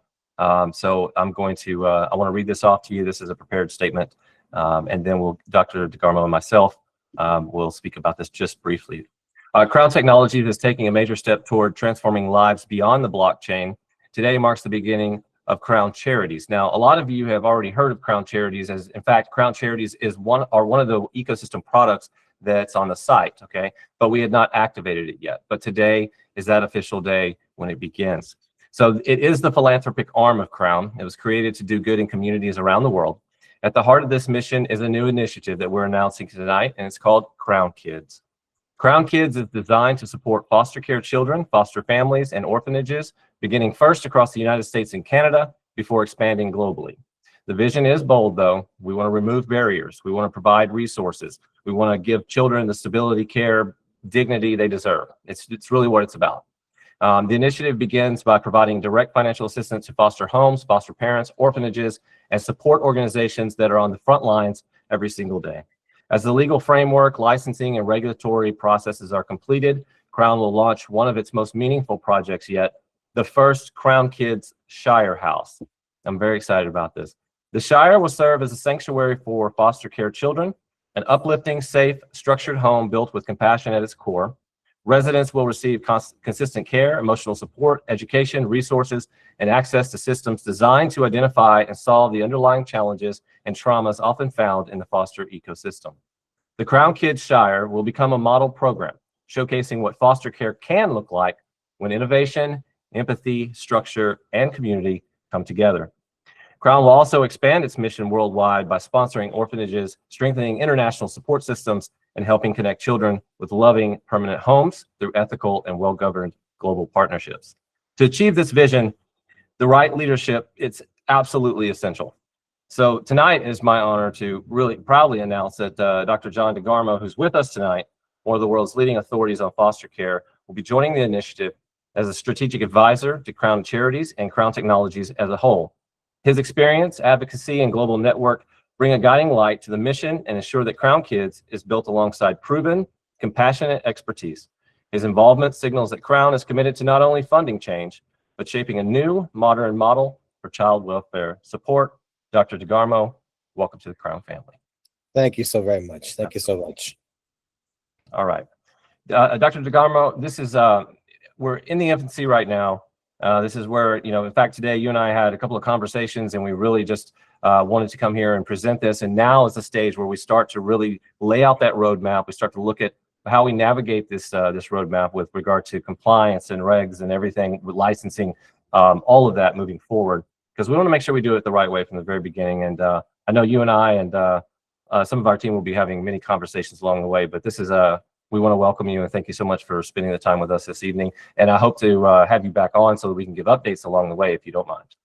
[SPEAKER 1] So I'm going to I want to read this off to you. This is a prepared statement, and then Dr. DeGarmo and myself will speak about this just briefly. Krown Technologies is taking a major step toward transforming lives beyond the blockchain. Today marks the beginning of Krown Charities. Now, a lot of you have already heard of Krown Charities, as in fact, Krown Charities is one of the ecosystem products that's on the site, okay? But we had not activated it yet. But today is that official day when it begins. So it is the philanthropic arm of Krown. It was created to do good in communities around the world. At the heart of this mission is a new initiative that we're announcing tonight, and it's called Krown Kids. Krown Kids is designed to support foster care children, foster families, and orphanages, beginning first across the United States and Canada before expanding globally. The vision is bold, though. We want to remove barriers. We want to provide resources. We want to give children the stability, care, dignity they deserve. It's really what it's about. The initiative begins by providing direct financial assistance to foster homes, foster parents, orphanages, and support organizations that are on the front lines every single day. As the legal framework, licensing, and regulatory processes are completed, Krown will launch one of its most meaningful projects yet, the first Krown Kids Shire House. I'm very excited about this. The Shire will serve as a sanctuary for foster care children, an uplifting, safe, structured home built with compassion at its core. Residents will receive consistent care, emotional support, education, resources, and access to systems designed to identify and solve the underlying challenges and traumas often found in the foster ecosystem. The Krown Kids Shire will become a model program, showcasing what foster care can look like when innovation, empathy, structure, and community come together. Krown will also expand its mission worldwide by sponsoring orphanages, strengthening international support systems, and helping connect children with loving permanent homes through ethical and well-governed global partnerships. To achieve this vision, the right leadership, it's absolutely essential. So tonight is my honor to really proudly announce that Dr. John DeGarmo, who's with us tonight, one of the world's leading authorities on foster care, will be joining the initiative as a strategic advisor to Krown Charities and Krown Technologies as a whole. His experience, advocacy, and global network bring a guiding light to the mission and ensure that Krown Kids is built alongside proven, compassionate expertise. His involvement signals that Krown is committed to not only funding change, but shaping a new, modern model for child welfare support. Dr. DeGarmo, welcome to the Krown family.
[SPEAKER 5] Thank you so very much. Thank you so much.
[SPEAKER 1] All right. Dr. DeGarmo, this is, we're in the infancy right now. This is where, in fact, today you and I had a couple of conversations, and we really just wanted to come here and present this. And now is the stage where we start to really lay out that roadmap. We start to look at how we navigate this roadmap with regard to compliance and regs and everything, with licensing, all of that moving forward, because we want to make sure we do it the right way from the very beginning. And I know you and I and some of our team will be having many conversations along the way, but this is we want to welcome you and thank you so much for spending the time with us this evening. And I hope to have you back on so that we can give updates along the way, if you don't mind.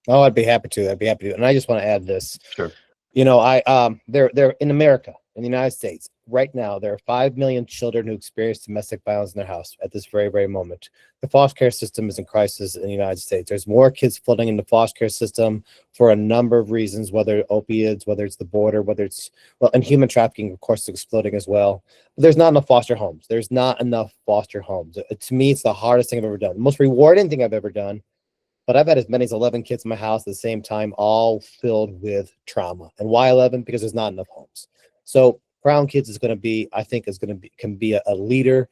[SPEAKER 5] Oh, I'd be happy to. And I just want to add this.
[SPEAKER 1] Sure.
[SPEAKER 5] They're in America. in the United States, right now, there are 5 million children who experience domestic violence in their house at this very, very moment. The foster care system is in crisis in the United States. There's more kids flooding in the foster care system for a number of reasons, whether opioids, whether it's the border, whether it's, well, and human trafficking, of course, is exploding as well. But there's not enough foster homes. There's not enough foster homes. To me, it's the hardest thing I've ever done, the most rewarding thing I've ever done. But I've had as many as 11 kids in my house at the same time, all filled with trauma. And why 11? Because there's not enough homes. So Krown Kids is going to be, I think, can be a leader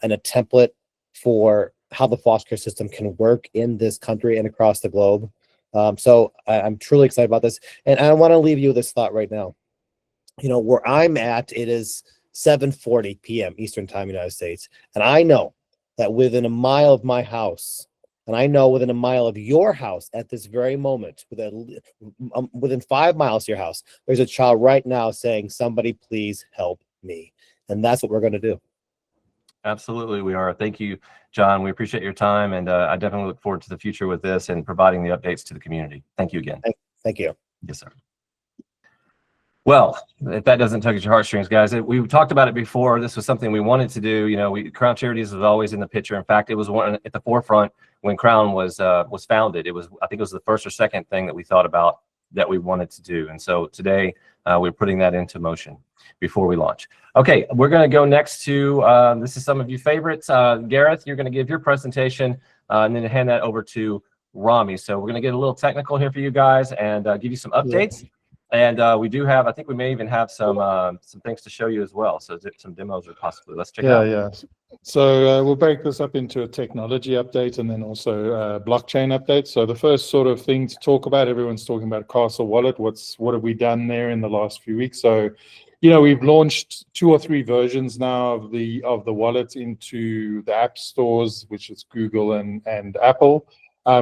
[SPEAKER 5] and a template for how the foster care system can work in this country and across the globe. So I'm truly excited about this. And I want to leave you with this thought right now. You know, where I'm at, it is 7:40 p.m. Eastern Time, United States. And I know that within a mile of my house, and I know within a mile of your house at this very moment, within 5 miles of your house, there's a child right now saying, somebody please help me. And that's what we're going to do.
[SPEAKER 1] Absolutely, we are. Thank you, John. We appreciate your time, and I definitely look forward to the future with this and providing the updates to the community. Thank you again.
[SPEAKER 5] Thank you.
[SPEAKER 1] Yes, sir. Well, if that doesn't tug at your heartstrings, guys, we talked about it before. This was something we wanted to do. You know, Krown Charities was always in the picture. In fact, it was one at the forefront when Krown was founded. I think it was the first or second thing that we thought about that we wanted to do. And so today we're putting that into motion before we launch. Okay, we're going to go next to, this is some of you favorites. Gareth, you're going to give your presentation and then hand that over to Rami. So we're going to get a little technical here for you guys and give you some updates. Yeah. And we do have, I think we may even have some things to show you as well. So some demos or possibly, let's check it out.
[SPEAKER 9] Yeah. So we'll break this up into a technology update and then also a blockchain update. So the first sort of thing to talk about, everyone's talking about Castle Wallet. What have we done there in the last few weeks? So, you know, we've launched 2 or 3 versions now of the wallet into the app stores, which is Google and Apple.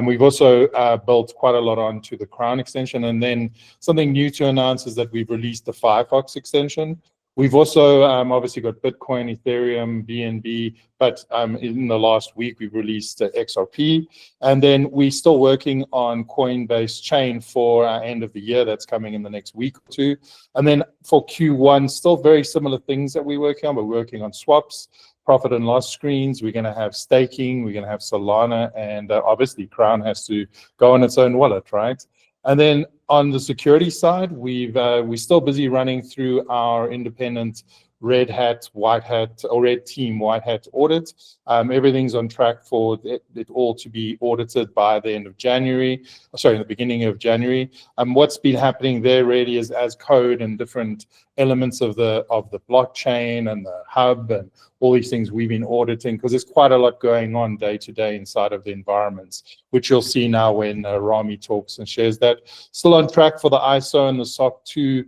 [SPEAKER 9] We've also built quite a lot onto the Krown extension. And then something new to announce is that we've released the Firefox extension. We've also obviously got Bitcoin, Ethereum, BNB, but in the last week, we've released XRP. And then we're still working on Coinbase Chain for our end of the year. That's coming in the next week or 2. And then for Q1, still very similar things that we're working on. We're working on swaps, profit and loss screens. We're going to have staking. We're going to have Solana. And obviously, Krown has to go on its own wallet, right? And then on the security side, we're still busy running through our independent red team white hat audit. Everything's on track for it all to be audited by the end of January. Sorry, the beginning of January. What's been happening there really is as code and different elements of the blockchain and the hub and all these things we've been auditing, because there's quite a lot going on day to day inside of the environments, which you'll see now when Rami talks and shares that. Still on track for the ISO and the SOC 2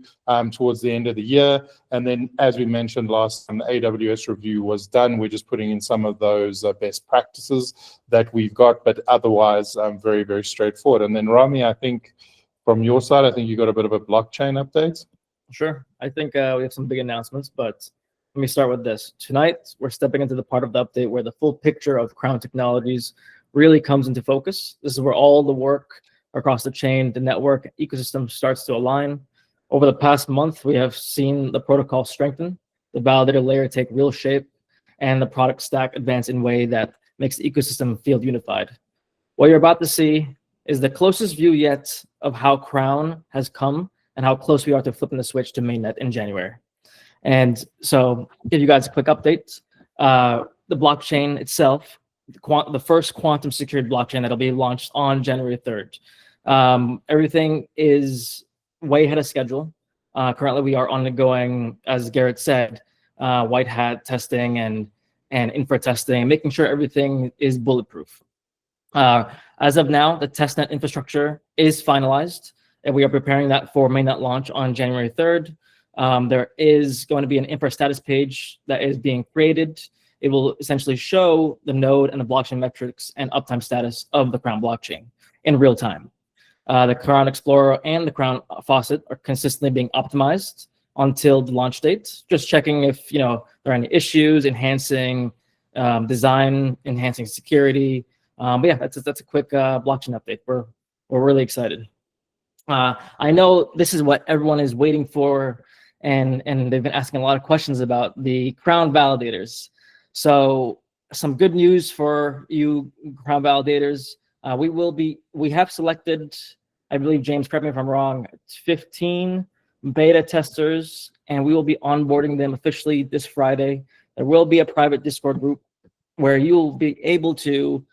[SPEAKER 9] towards the end of the year. And then, as we mentioned last time, the AWS review was done. We're just putting in some of those best practices that we've got, but otherwise very, very straightforward. And then Rami, I think from your side, I think you got a bit of a blockchain update.
[SPEAKER 10] Sure. I think we have some big announcements, but let me start with this. Tonight, we're stepping into the part of the update where the full picture of Krown Technologies really comes into focus. This is where all the work across the chain, the network ecosystem starts to align. Over the past month, we have seen the protocol strengthen, the validator layer take real shape, and the product stack advance in a way that makes the ecosystem feel unified. What you're about to see is the closest view yet of how Krown has come and how close we are to flipping the switch to mainnet in January. And so, give you guys a quick update. The blockchain itself, the first quantum secured blockchain that'll be launched on January 3rd. Everything is way ahead of schedule. Currently, we are undergoing, as Garrett said, white hat testing and infra testing, making sure everything is bulletproof. As of now, the testnet infrastructure is finalized, and we are preparing that for mainnet launch on January 3rd. There is going to be an infra status page that is being created. It will essentially show the node and the blockchain metrics and uptime status of the Krown blockchain in real time. The Krown Explorer and the Krown Faucet are consistently being optimized until the launch date. Just checking if there are any issues, enhancing design, enhancing security. But yeah, that's a quick blockchain update. We're really excited. I know this is what everyone is waiting for. and they've been asking a lot of questions about the Krown validators. So some good news for you Krown validators. We have selected, I believe, James, correct me if I'm wrong, 15 beta testers, and we will be onboarding them officially this Friday. There will be a private Discord group where you'll be able to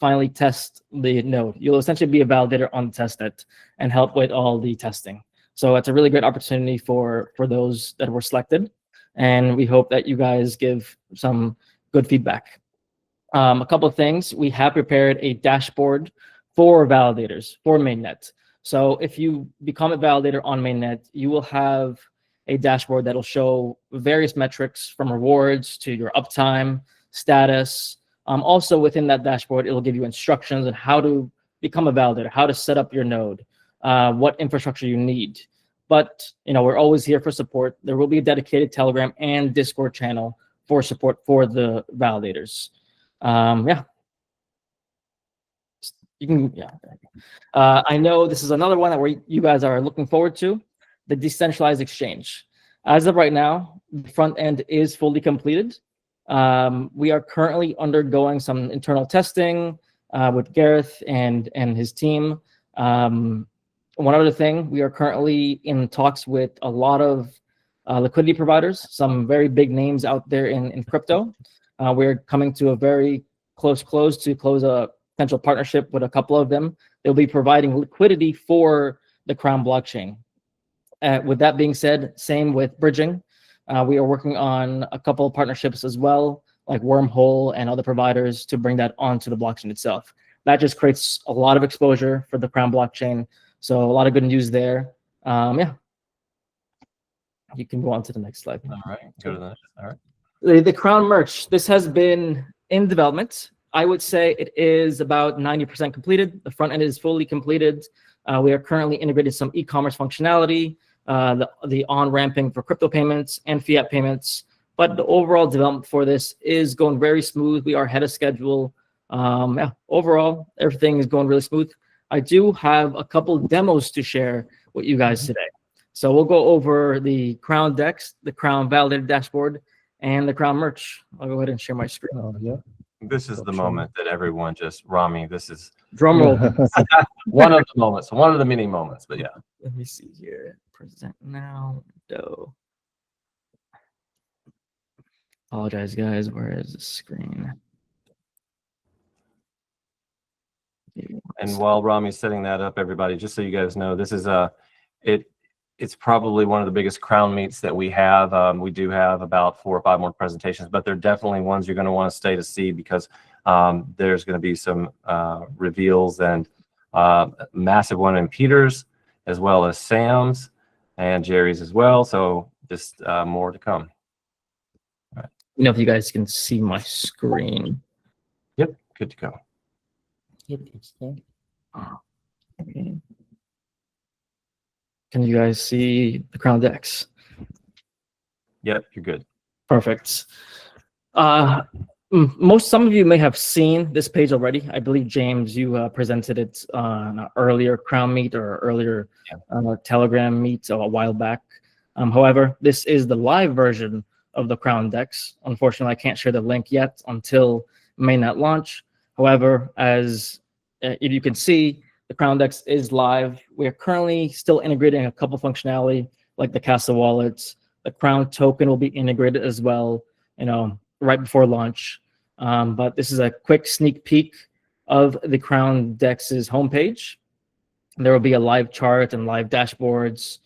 [SPEAKER 10] finally test the node. You'll essentially be a validator on TestNet and help with all the testing. So it's a really great opportunity for those that were selected, and we hope that you guys give some good feedback. A couple of things. We have prepared a dashboard for validators for mainnet. So if you become a validator on mainnet, you will have a dashboard that'll show various metrics from rewards to your uptime, status. Also within that dashboard, it'll give you instructions on how to become a validator, how to set up your node, what infrastructure you need. But we're always here for support. There will be a dedicated Telegram and Discord channel for support for the validators. I know this is another one that you guys are looking forward to, the decentralized exchange. As of right now, the front end is fully completed. We are currently undergoing some internal testing with Gareth and his team. One other thing, we are currently in talks with a lot of liquidity providers, some very big names out there in crypto. We're coming to a very close to close a potential partnership with a couple of them. They'll be providing liquidity for the Krown blockchain. With that being said, same with bridging. We are working on a couple of partnerships as well, like Wormhole and other providers, to bring that onto the blockchain itself. That just creates a lot of exposure for the Krown blockchain. So a lot of good news there. You can go on to the next slide.
[SPEAKER 1] All right, go to the next. All right.
[SPEAKER 10] The Krown merch, this has been in development. I would say it is about 90% completed. The front end is fully completed. We are currently integrating some e-commerce functionality, the on-ramping for crypto payments and fiat payments. But the overall development for this is going very smooth. We are ahead of schedule. Overall, everything is going really smooth. I do have a couple demos to share with you guys today. So we'll go over the Krown Dex, the Krown Validator dashboard, and the Krown merch. I'll go ahead and share my screen.
[SPEAKER 1] This is the moment that everyone just, Rami, this is
[SPEAKER 10] Drum roll.
[SPEAKER 1] one of the moments, one of the many moments, but yeah.
[SPEAKER 10] Let me see here. Present now. Apologize, guys. Where is the screen?
[SPEAKER 1] And while Rami's setting that up, everybody, just so you guys know, this is it's probably one of the biggest Krown meets that we have. We do have about 4 or 5 more presentations, but they're definitely ones you're going to want to stay to see, because there's going to be some reveals, and massive one in Peter's, as well as Sam's and Jerry's as well. So just more to come. All right.
[SPEAKER 10] You know, if you guys can see my screen.
[SPEAKER 1] Yep, good to go.
[SPEAKER 10] Okay. Can you guys see the Krown Dex?
[SPEAKER 1] Yep, you're good.
[SPEAKER 10] Perfect. Some of you may have seen this page already. I believe, James, you presented it on an earlier KrownMEET or earlier Telegram meet a while back. However, this is the live version of the Krown Dex. Unfortunately, I can't share the link yet until mainnet launch. However, as if you can see, the Krown Dex is live. We are currently still integrating a couple functionality like the Castle wallets. The Krown token will be integrated as well, right before launch. But this is a quick sneak peek of the Krown Dex's homepage. There will be a live chart and live dashboards,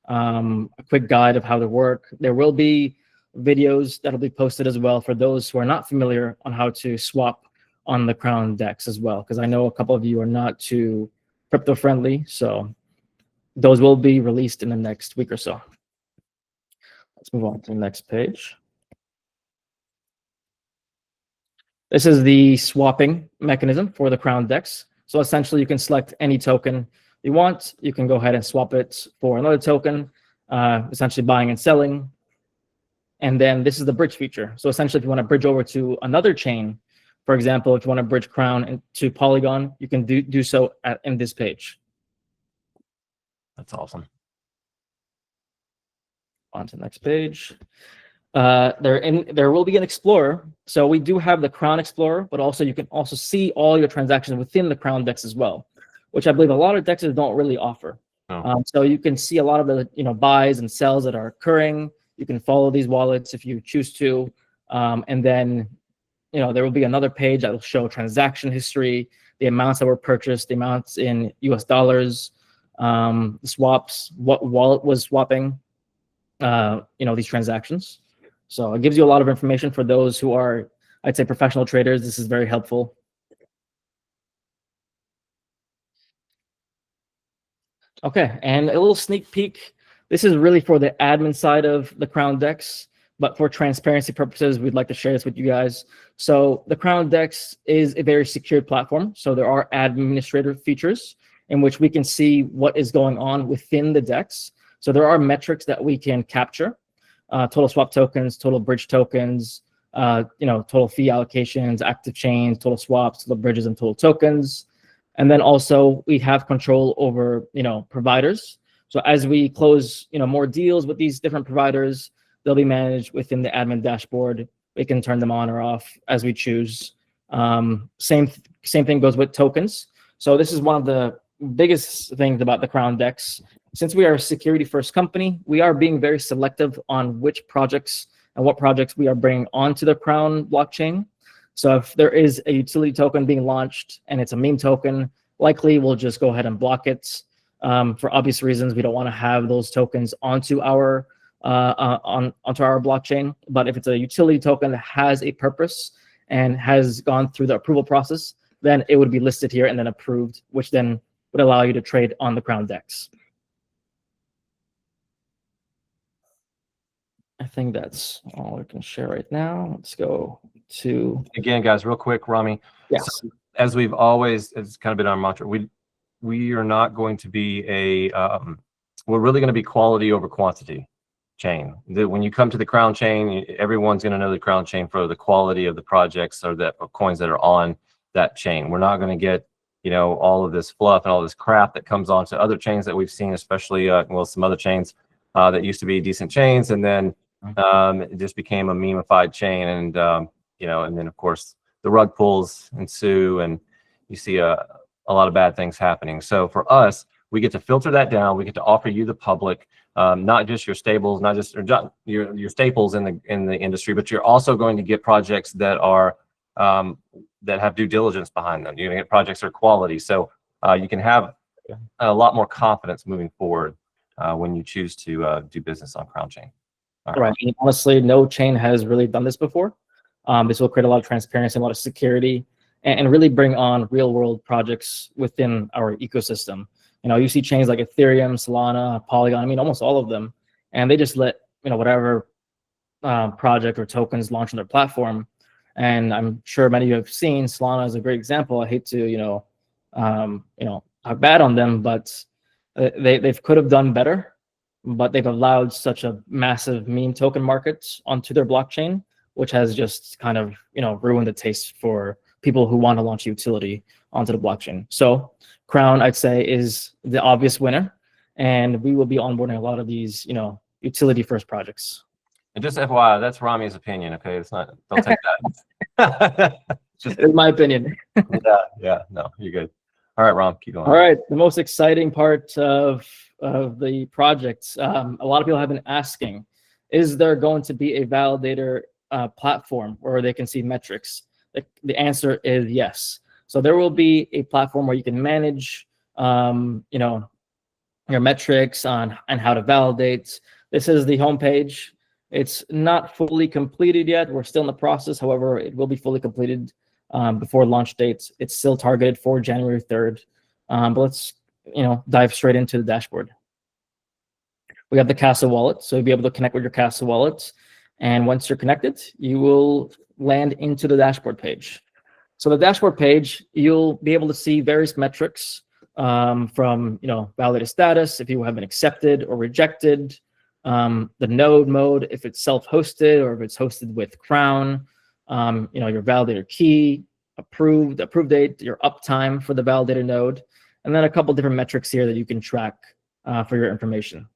[SPEAKER 10] a quick guide of how to work. There will be videos that will be posted as well for those who are not familiar on how to swap on the Krown Dex as well, because I know a couple of you are not too crypto friendly. So those will be released in the next week or so. Let's move on to the next page. This is the swapping mechanism for the Krown Dex. So essentially, you can select any token you want. You can go ahead and swap it for another token, essentially buying and selling. And then this is the bridge feature. So essentially, if you want to bridge over to another chain, for example, if you want to bridge Krown to Polygon, you can do so in this page.
[SPEAKER 1] That's awesome.
[SPEAKER 10] On to the next page. There will be an Explorer. So we do have the Krown Explorer, but also you can also see all your transactions within the Krown DEX as well, which I believe a lot of DEXs don't really offer.
[SPEAKER 1] Oh.
[SPEAKER 10] So you can see a lot of the buys and sells that are occurring. You can follow these wallets if you choose to, and then there will be another page that will show transaction history, the amounts that were purchased, the amounts in US dollars, the swaps, what wallet was swapping, these transactions. So it gives you a lot of information for those who are, I'd say, professional traders. This is very helpful. Okay, and a little sneak peek. This is really for the admin side of the Krown DEX, but for transparency purposes, we'd like to share this with you guys. So the Krown DEX is a very secured platform. So there are administrator features in which we can see what is going on within the DEX. So there are metrics that we can capture, total swap tokens, total bridge tokens, total fee allocations, active chains, total swaps, total bridges, and total tokens. And then also we have control over, providers. So as we close, more deals with these different providers, they'll be managed within the admin dashboard. We can turn them on or off as we choose. Same thing goes with tokens. So this is one of the biggest things about the Krown DEX. Since we are a security-first company, we are being very selective on which projects and what projects we are bringing onto the Krown blockchain. So if there is a utility token being launched and it's a meme token, likely we'll just go ahead and block it. For obvious reasons, we don't want to have those tokens onto our blockchain. But if it's a utility token that has a purpose and has gone through the approval process, then it would be listed here and then approved, which then would allow you to trade on the Krown DEX. I think that's all we can share right now. Let's go to...
[SPEAKER 1] Again, guys, real quick, Rami.
[SPEAKER 10] Yes.
[SPEAKER 1] So, as we've always, it's kind of been our mantra, we are not going to be we're really going to be quality over quantity chain. When you come to the Krown chain, everyone's going to know the Krown chain for the quality of the projects or coins that are on that chain. We're not going to get, all of this fluff and all this crap that comes onto other chains that we've seen, especially, some other chains that used to be decent chains, and then it just became a memeified chain, and and then of course the rug pulls ensue, and you see a lot of bad things happening. So for us, we get to filter that down. We get to offer you, the public, not just your stables, not just your staples in the industry, but you're also going to get projects that are that have due diligence behind them. You're going to get projects that are quality. So you can have a lot more confidence moving forward when you choose to do business on Krown chain.
[SPEAKER 10] Right. And honestly, no chain has really done this before. This will create a lot of transparency, a lot of security, and really bring on real world projects within our ecosystem. You see chains like Ethereum, Solana, Polygon, almost all of them, and they just let, whatever project or tokens launch on their platform. And I'm sure many of you have seen Solana is a great example. I hate to, talk bad on them, but they could have done better, but they've allowed such a massive meme token market onto their blockchain, which has just kind of, ruined the taste for people who want to launch utility onto the blockchain. So Krown, I'd say, is the obvious winner, and we will be onboarding a lot of these, utility first projects.
[SPEAKER 1] And just FYI, that's Rami's opinion. Okay, it's not. Don't take that.
[SPEAKER 10] Just in my opinion.
[SPEAKER 1] Yeah. No, you're good. All right, Ram, keep going.
[SPEAKER 10] All right, the most exciting part of the project. A lot of people have been asking, is there going to be a validator platform where they can see metrics? The answer is yes. So there will be a platform where you can manage, your metrics on and how to validate. This is the homepage. It's not fully completed yet. We're still in the process. However, it will be fully completed before launch dates. It's still targeted for January 3rd. But let's, dive straight into the dashboard. We have the Casa wallet. So you'll be able to connect with your Casa wallet. And once you're connected, you will land into the dashboard page. So the dashboard page, you'll be able to see various metrics from, validated status, if you have been accepted or rejected, the node mode, if it's self-hosted or if it's hosted with Krown, your validator key, approved date, your uptime for the validator node, and then a couple different metrics here that you can track for your information.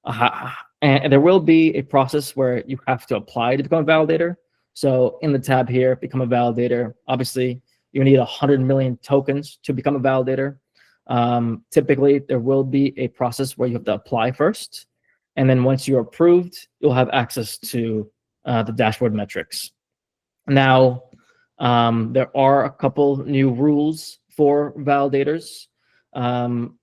[SPEAKER 10] And there will be a process where you have to apply to become a validator. So in the tab here, become a validator, obviously you need 100 million tokens to become a validator. Typically, there will be a process where you have to apply first. And then once you're approved, you'll have access to the dashboard metrics. Now, there are a couple new rules for validators. In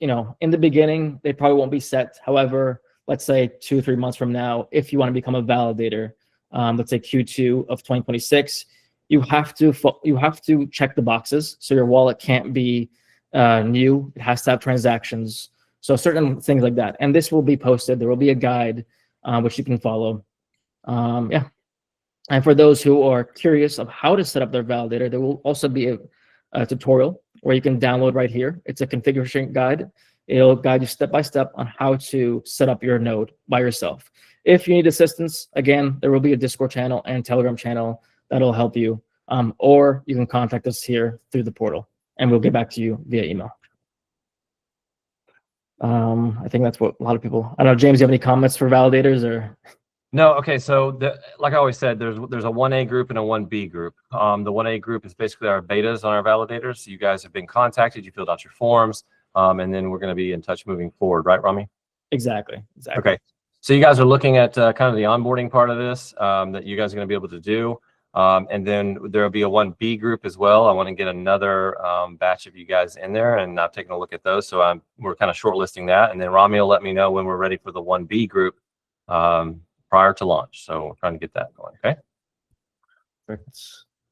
[SPEAKER 10] the beginning, they probably won't be set. However, let's say 2 or 3 months from now, if you want to become a validator, let's say Q2 of 2026, you have to check the boxes. So your wallet can't be new; it has to have transactions. So certain things like that, and this will be posted. There will be a guide which you can follow. Yeah, and for those who are curious of how to set up their validator, there will also be a tutorial where you can download right here. It's a configuration guide. It'll guide you step by step on how to set up your node by yourself. If you need assistance, again, there will be a Discord channel and Telegram channel that'll help you, or you can contact us here through the portal, and we'll get back to you via email. I think that's what a lot of people. I don't know, James, you have any comments for validators or?
[SPEAKER 1] No, okay. So like I always said, there's a 1A group and a 1B group. The 1A group is basically our betas on our validators. So you guys have been contacted, you filled out your forms, and then we're going to be in touch moving forward, right, Rami?
[SPEAKER 10] Exactly.
[SPEAKER 1] Okay. So you guys are looking at kind of the onboarding part of this that you guys are going to be able to do. And then there will be a 1B group as well. I want to get another batch of you guys in there, and I've taken a look at those. So we're kind of shortlisting that. And then Rami will let me know when we're ready for the 1B group prior to launch. So we're trying to get that going. Okay.
[SPEAKER 10] Perfect.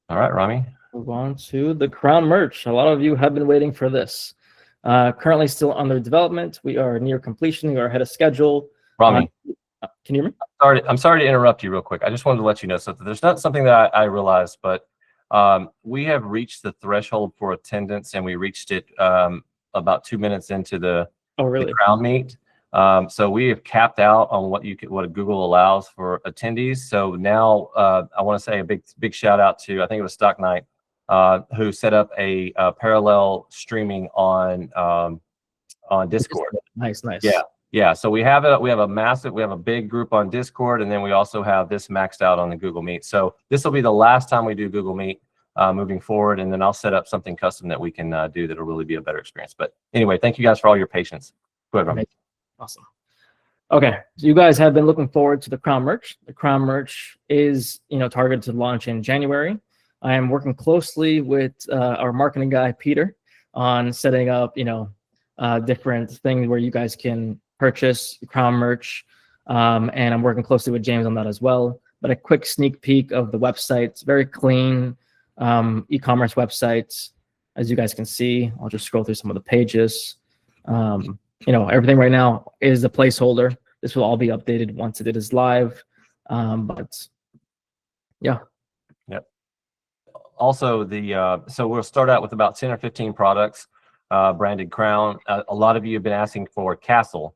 [SPEAKER 1] All right, Rami.
[SPEAKER 10] Move on to the Krown merch. A lot of you have been waiting for this. Currently still under development. We are near completion. We are ahead of schedule.
[SPEAKER 1] Rami.
[SPEAKER 10] Can you hear me?
[SPEAKER 1] I'm sorry to interrupt you real quick. I just wanted to let you know something. There's not something that I realized, but we have reached the threshold for attendance, and we reached it about 2 minutes into the KrownMEET. So we have capped out on what Google allows for attendees. So now I want to say a big shout out to, I think it was Stock Knight, who set up a parallel streaming on Discord.
[SPEAKER 10] Nice.
[SPEAKER 1] Yeah. So we have a big group on Discord, and then we also have this maxed out on the Google Meet. So this will be the last time we do Google Meet moving forward, and then I'll set up something custom that we can do that'll really be a better experience. But anyway, thank you guys for all your patience. Go ahead, Rami.
[SPEAKER 10] Awesome. Okay, so you guys have been looking forward to the Krown merch. The Krown merch is, targeted to launch in January. I am working closely with our marketing guy, Peter, on setting up, different things where you guys can purchase Krown merch. And I'm working closely with James on that as well. But a quick sneak peek of the website. It's very clean e-commerce website. As you guys can see, I'll just scroll through some of the pages. Everything right now is a placeholder. This will all be updated once it is live. But yeah.
[SPEAKER 1] Yep. Also, so we'll start out with about 10 or 15 products branded Krown. A lot of you have been asking for Castle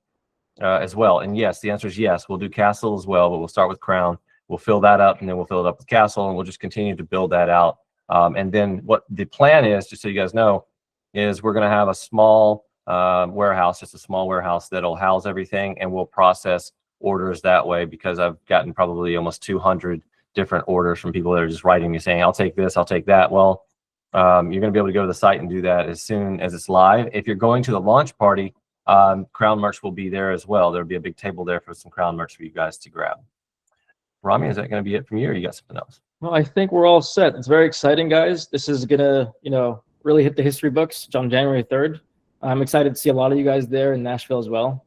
[SPEAKER 1] as well. And yes, the answer is yes. We'll do Castle as well, but we'll start with Krown. We'll fill that up, and then we'll fill it up with Castle, and we'll just continue to build that out. And then what the plan is, just so you guys know, is we're going to have a small warehouse, just a small warehouse that'll house everything, and we'll process orders that way, because I've gotten probably almost 200 different orders from people that are just writing me saying, I'll take this, I'll take that. Well, you're going to be able to go to the site and do that as soon as it's live. If you're going to the launch party, Krown merch will be there as well. There'll be a big table there for some Krown merch for you guys to grab. Rami, is that going to be it from you, or you got something else?
[SPEAKER 10] Well, I think we're all set. It's very exciting, guys. This is going to, really hit the history books on January 3rd. I'm excited to see a lot of you guys there in Nashville as well.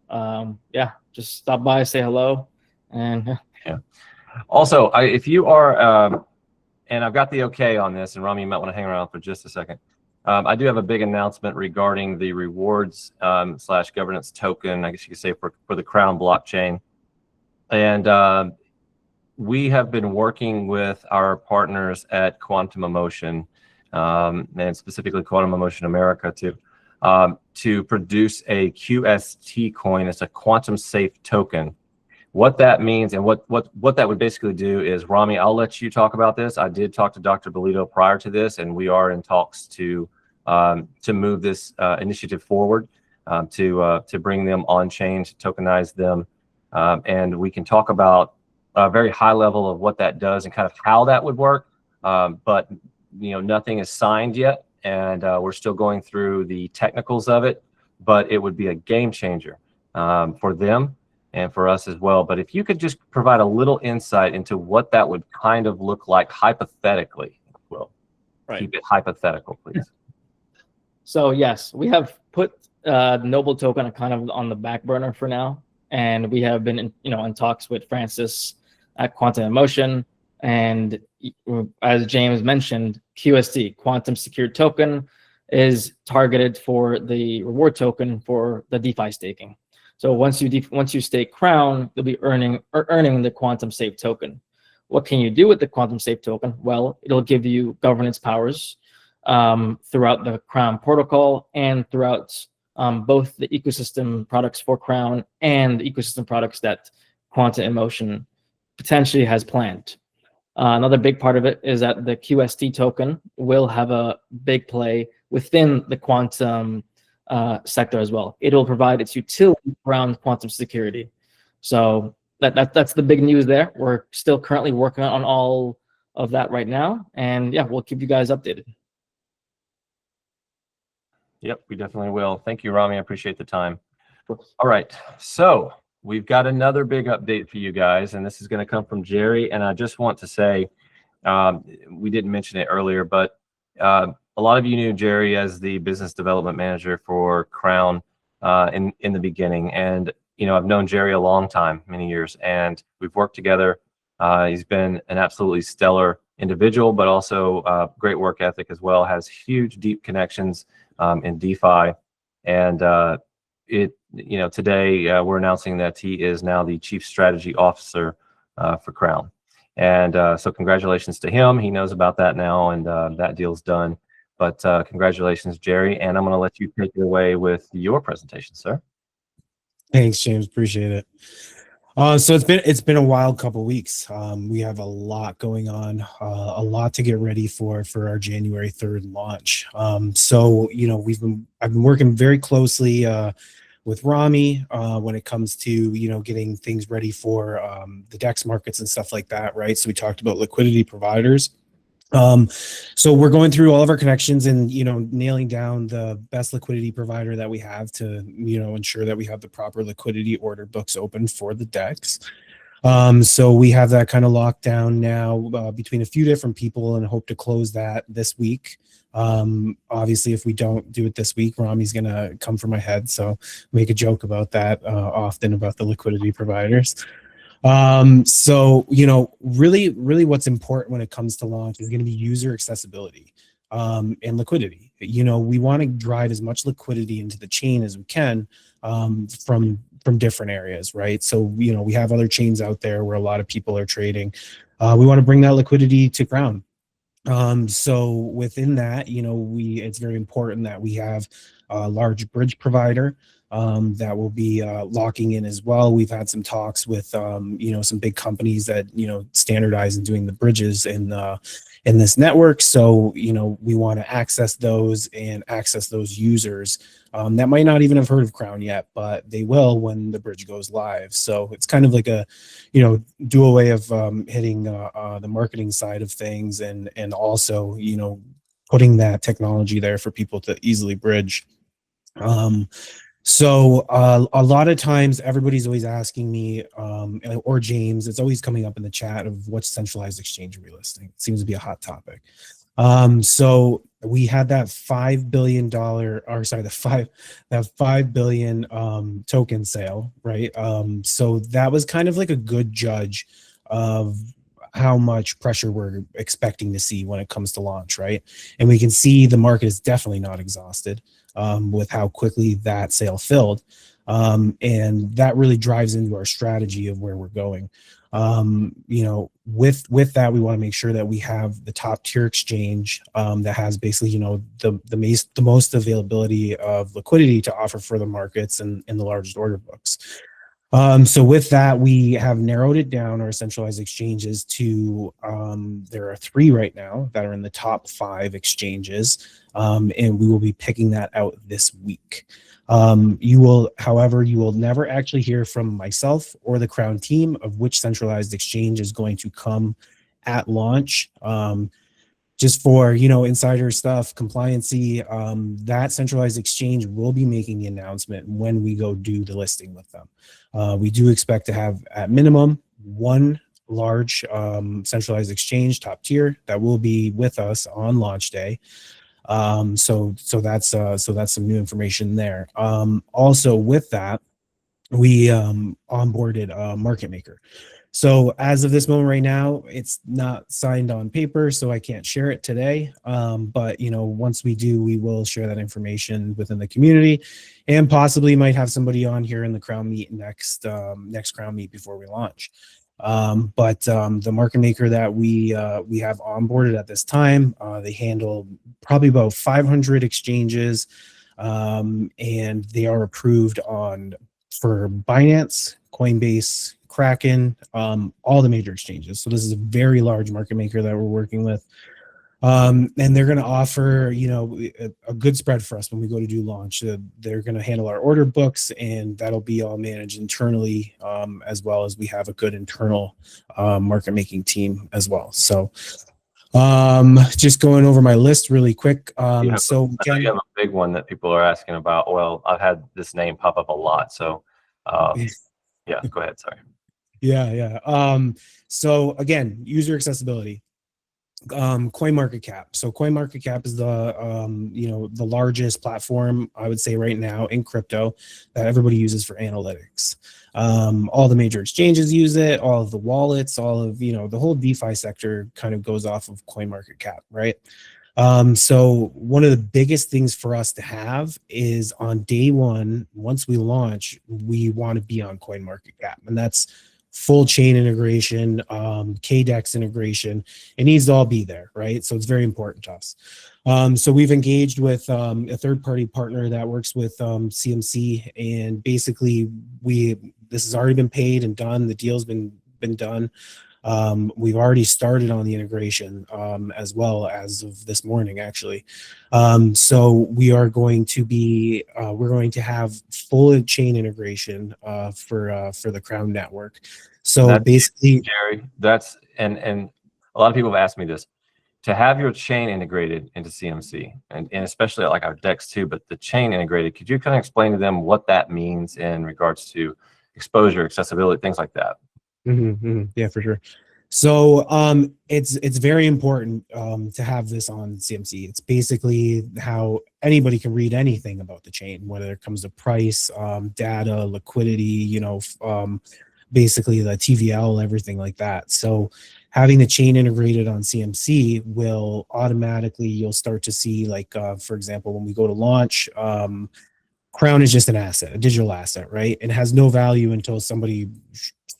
[SPEAKER 10] Yeah, just stop by, say hello, and
[SPEAKER 1] yeah. Also, if you are, and I've got the okay on this, and Rami, you might want to hang around for just a second. I do have a big announcement regarding the rewards / governance token, I guess you could say, for the Krown blockchain. And we have been working with our partners at Quantum Emotion, and specifically Quantum Emotion America, to produce a QST coin. It's a quantum safe token. What that means, and what that would basically do is, Rami, I'll let you talk about this. I did talk to Dr. Bolito prior to this, and we are in talks to move this initiative forward. to bring them on chain, to tokenize them, and we can talk about a very high level of what that does and kind of how that would work. But nothing is signed yet, and we're still going through the technicals of it. But it would be a game changer for them and for us as well. But if you could just provide a little insight into what that would kind of look like hypothetically, well, keep it hypothetical, please.
[SPEAKER 10] So yes, we have put the Noble token kind of on the back burner for now, and we have been in talks with Francis at Quantum Emotion, and as James mentioned, QST, Quantum Secured Token, is targeted for the reward token for the DeFi staking. So once you stake Krown, you'll be earning the Quantum Safe token. What can you do with the Quantum Safe token? Well, it'll give you governance powers throughout the Krown protocol and throughout both the ecosystem products for Krown and the ecosystem products that Quantum Emotion potentially has planned. Another big part of it is that the QST token will have a big play within the quantum sector as well. It will provide its utility around quantum security. So that's the big news there. We're still currently working on all of that right now, and yeah, we'll keep you guys updated.
[SPEAKER 1] Yep, we definitely will. Thank you, Rami. I appreciate the time. All right, so we've got another big update for you guys, and this is going to come from Jerry. And I just want to say, we didn't mention it earlier, but a lot of you knew Jerry as the business development manager for Krown in the beginning. And, I've known Jerry a long time, many years, and we've worked together. He's been an absolutely stellar individual, but also great work ethic as well, has huge, deep connections in DeFi. And today we're announcing that he is now the Chief Strategy Officer for Krown. And so congratulations to him. He knows about that now, and that deal's done. But congratulations, Jerry. And I'm going to let you take it away with your presentation, sir.
[SPEAKER 11] Thanks, James. Appreciate it. So it's been a wild couple of weeks. We have a lot going on, a lot to get ready for our January 3rd launch. So I've been working very closely with Rami when it comes to getting things ready for the DEX markets and stuff like that, right? So we talked about liquidity providers. So we're going through all of our connections and nailing down the best liquidity provider that we have to ensure that we have the proper liquidity order books open for the DEX. So we have that kind of locked down now between a few different people, and hope to close that this week. Obviously, if we don't do it this week, Rami's gonna come for my head, so make a joke about that often about the liquidity providers. So really what's important when it comes to launch is going to be user accessibility and liquidity. We want to drive as much liquidity into the chain as we can from different areas, right? So we have other chains out there where a lot of people are trading. We want to bring that liquidity to Krown. So within that, it's very important that we have a large bridge provider that will be locking in as well. We've had some talks with some big companies that standardize in doing the bridges in this network. So we want to access those users that might not even have heard of Krown yet, but they will when the bridge goes live. So it's kind of like a dual way of hitting the marketing side of things, and also putting that technology there for people to easily bridge. So a lot of times everybody's always asking me, or James, it's always coming up in the chat of what's centralized exchange relisting. It seems to be a hot topic. So we had that $5 billion, that 5 billion token sale, right? So that was kind of like a good judge of how much pressure we're expecting to see when it comes to launch, right? And we can see the market is definitely not exhausted with how quickly that sale filled. And that really drives into our strategy of where we're going. With that, we want to make sure that we have the top tier exchange that has basically, the most availability of liquidity to offer for the markets and the largest order books. So with that, we have narrowed it down, our centralized exchanges to, there are 3 right now that are in the top 5 exchanges, and we will be picking that out this week. However, you will never actually hear from myself or the Krown team of which centralized exchange is going to come at launch. Just for, insider stuff, compliancy, that centralized exchange will be making the announcement when we go do the listing with them. We do expect to have at minimum 1 large centralized exchange, top tier, that will be with us on launch day. So that's some new information there. Also with that, we onboarded a market maker. So as of this moment right now, it's not signed on paper, so I can't share it today. But once we do, we will share that information within the community, and possibly might have somebody on here in the KrownMEET next KrownMEET before we launch. But the market maker that we have onboarded at this time, they handle probably about 500 exchanges, and they are approved for Binance, Coinbase, Kraken, all the major exchanges. So this is a very large market maker that we're working with. And they're going to offer, a good spread for us when we go to do launch. They're going to handle our order books, and that'll be all managed internally, as well as we have a good internal market making team as well. So just going over my list really quick. So
[SPEAKER 1] I know you have a big one that people are asking about. Well, I've had this name pop up a lot. So yeah, go ahead. Sorry.
[SPEAKER 11] Yeah. So again, user accessibility. CoinMarketCap. So CoinMarketCap is the largest platform, I would say, right now in crypto that everybody uses for analytics. All the major exchanges use it, all of the wallets, all of the whole DeFi sector kind of goes off of CoinMarketCap, right? So one of the biggest things for us to have is on day 1, once we launch, we want to be on CoinMarketCap, and that's full chain integration, KDEX integration. It needs to all be there, right? So it's very important to us. So we've engaged with a third-party partner that works with CMC, and basically this has already been paid and done. The deal's been done. We've already started on the integration as well as of this morning, actually. So we are going to have full chain integration for the Krown Network. So basically,
[SPEAKER 1] Jerry, and a lot of people have asked me this, to have your chain integrated into CMC, and especially like our DEX too, but the chain integrated, could you kind of explain to them what that means in regards to exposure, accessibility, things like that?
[SPEAKER 11] Yeah, for sure. So it's very important to have this on CMC. It's basically how anybody can read anything about the chain, whether it comes to price, data, liquidity, basically the TVL, everything like that. So having the chain integrated on CMC will automatically, you'll start to see, like, for example, when we go to launch, Krown is just an asset, a digital asset, right? It has no value until somebody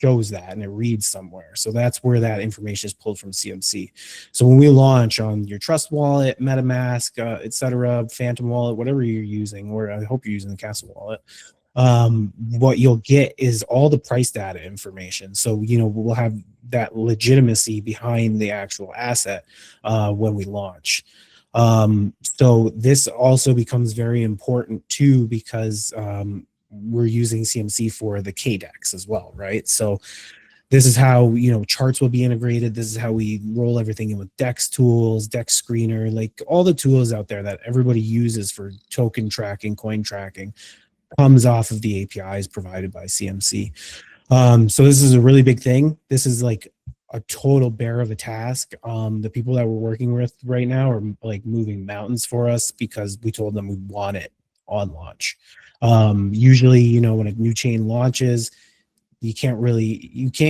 [SPEAKER 11] shows that and it reads somewhere. So that's where that information is pulled from CMC. So when we launch on your Trust Wallet, MetaMask, etc., Phantom Wallet, whatever you're using, or I hope you're using the Castle Wallet, what you'll get is all the price data information. So, we'll have that legitimacy behind the actual asset when we launch. So this also becomes very important too, because we're using CMC for the KDEX as well, right? So this is how, charts will be integrated. This is how we roll everything in with DEX tools, DEX screener, like all the tools out there that everybody uses for token tracking, coin tracking, comes off of the APIs provided by CMC. So this is a really big thing. This is like a total bear of a task. The people that we're working with right now are like moving mountains for us because we told them we want it on launch. Usually, when a new chain launches, you can't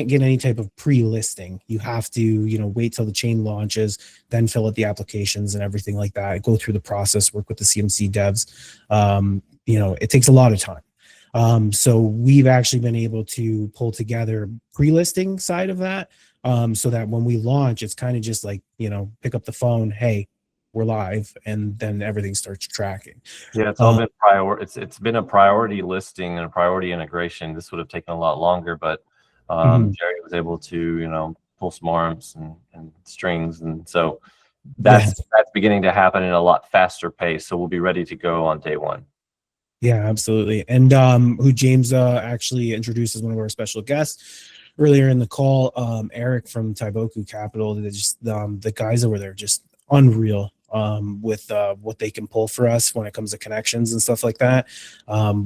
[SPEAKER 11] get any type of pre-listing. You have to, wait till the chain launches, then fill out the applications and everything like that, go through the process, work with the CMC devs. It takes a lot of time. So we've actually been able to pull together pre-listing side of that, so that when we launch, it's kind of just like, pick up the phone, hey, we're live, and then everything starts tracking.
[SPEAKER 1] Yeah, it's all been it's been a priority listing and a priority integration. This would have taken a lot longer, but Jerry was able to, pull some arms and strings, and so that's beginning to happen in a lot faster pace. So we'll be ready to go on day one.
[SPEAKER 11] Yeah, absolutely. And who James actually introduced as one of our special guests earlier in the call, Eric from Taiboku Capital. The guys over there just unreal with what they can pull for us when it comes to connections and stuff like that.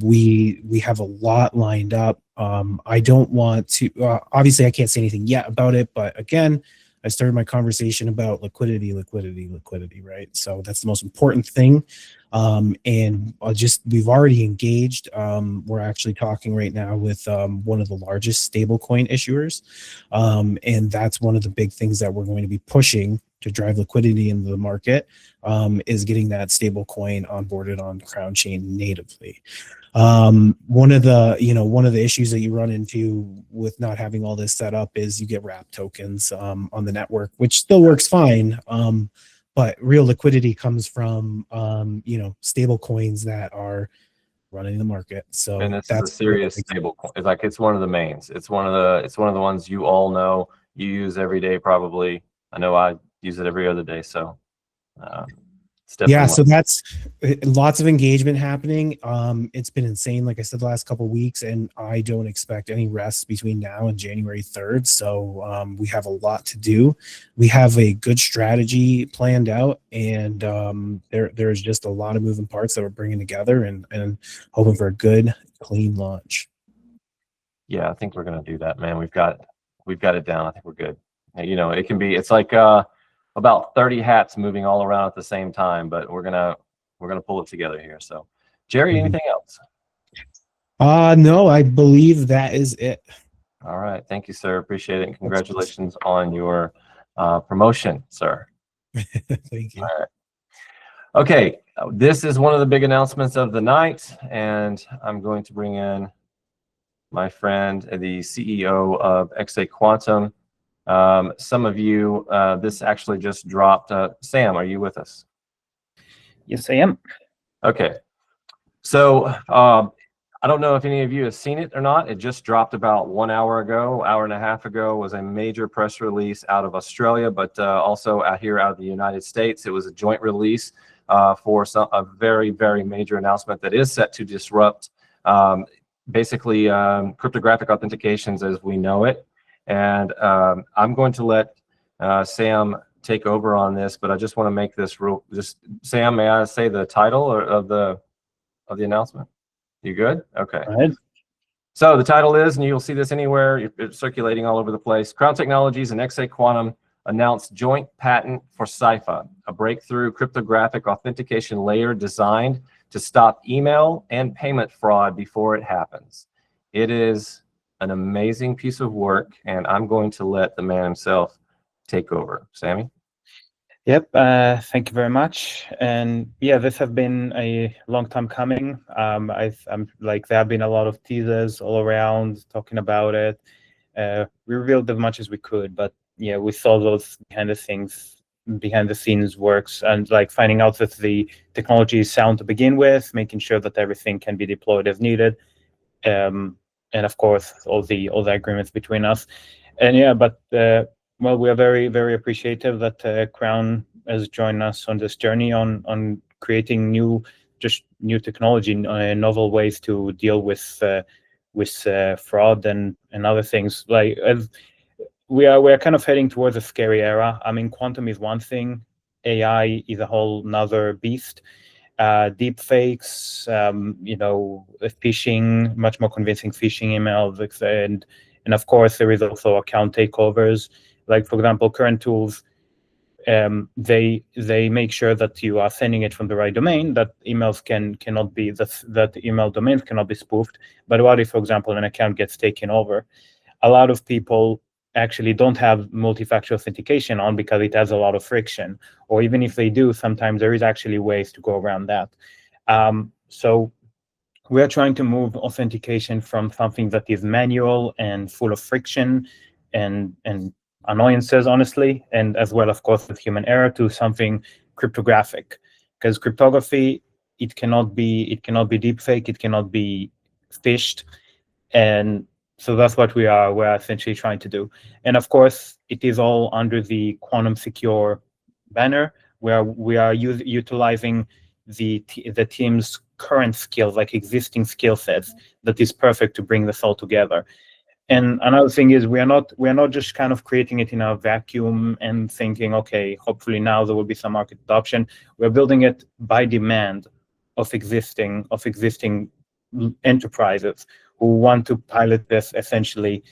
[SPEAKER 11] We have a lot lined up. I don't want to, obviously I can't say anything yet about it, but again, I started my conversation about liquidity, right? So that's the most important thing. And we've already engaged. We're actually talking right now with one of the largest stablecoin issuers. And that's one of the big things that we're going to be pushing to drive liquidity into the market, is getting that stablecoin onboarded on Krown chain natively. One of the issues that you run into with not having all this set up is you get wrap tokens on the network, which still works fine. But real liquidity comes from stable coins that are running the market. So
[SPEAKER 1] And this
[SPEAKER 11] that's
[SPEAKER 1] is a serious stable coin. It's one of the mains. It's one of the ones you all know, you use every day probably. I know I use it every other day. So
[SPEAKER 11] yeah, so that's lots of engagement happening. It's been insane, like I said, the last couple of weeks, and I don't expect any rest between now and January 3rd. So we have a lot to do. We have a good strategy planned out, and there's just a lot of moving parts that we're bringing together and hoping for a good, clean launch.
[SPEAKER 1] Yeah, I think we're gonna do that, man. We've got it down. I think we're good. It's like about 30 hats moving all around at the same time, but we're gonna pull it together here. So, Jerry, anything else?
[SPEAKER 11] No, I believe that is it.
[SPEAKER 1] All right, thank you, sir. Appreciate it, and congratulations on your promotion, sir.
[SPEAKER 11] Thank you.
[SPEAKER 1] All right. Okay, this is one of the big announcements of the night, and I'm going to bring in my friend, the CEO of XA Quantum. Some of you, this actually just dropped. Sam, are you with us?
[SPEAKER 12] Yes, I am.
[SPEAKER 1] Okay. So I don't know if any of you have seen it or not. It just dropped about 1 hour ago, hour and a half ago. Was a major press release out of Australia, but also out of the United States. It was a joint release for a very, very major announcement that is set to disrupt basically cryptographic authentications as we know it. And I'm going to let Sam take over on this, but I just want to make this real. Sam, may I say the title of the announcement? You good? Okay.
[SPEAKER 12] Go ahead.
[SPEAKER 1] So the title is, and you'll see this anywhere, it's circulating all over the place. Krown Technologies and XA Quantum announced joint patent for Cypher, a breakthrough cryptographic authentication layer designed to stop email and payment fraud before it happens. It is an amazing piece of work, and I'm going to let the man himself take over. Sammy?
[SPEAKER 12] Yep, thank you very much. And yeah, this has been a long time coming. I'm like, there have been a lot of teasers all around talking about it. We revealed as much as we could, but yeah, we saw those behind the scenes works, and like finding out that the technology is sound to begin with, making sure that everything can be deployed as needed. And of course, all the agreements between us. And yeah, but well, we are very, very appreciative that Krown has joined us on this journey on creating new technology, novel ways to deal with fraud and other things. Like we are kind of heading towards a scary era. I mean, quantum is one thing, AI is a whole nother beast. Deep fakes, phishing, much more convincing phishing emails, and of course there is also account takeovers. Like, for example, current tools, they make sure that you are sending it from the right domain, that emails cannot be that email domains cannot be spoofed. But what if, for example, an account gets taken over? A lot of people actually don't have multi-factor authentication on because it has a lot of friction, or even if they do, sometimes there is actually ways to go around that. So we are trying to move authentication from something that is manual and full of friction and annoyances, honestly, and as well, of course, with human error, to something cryptographic, because cryptography, it cannot be deepfake, it cannot be phished, and so that's what we're essentially trying to do. And of course, it is all under the quantum secure banner, where we are utilizing the team's current skills, like existing skill sets, that is perfect to bring this all together. And another thing is we are not just kind of creating it in a vacuum and thinking, okay, hopefully now there will be some market adoption. We're building it by demand of existing enterprises who want to pilot this essentially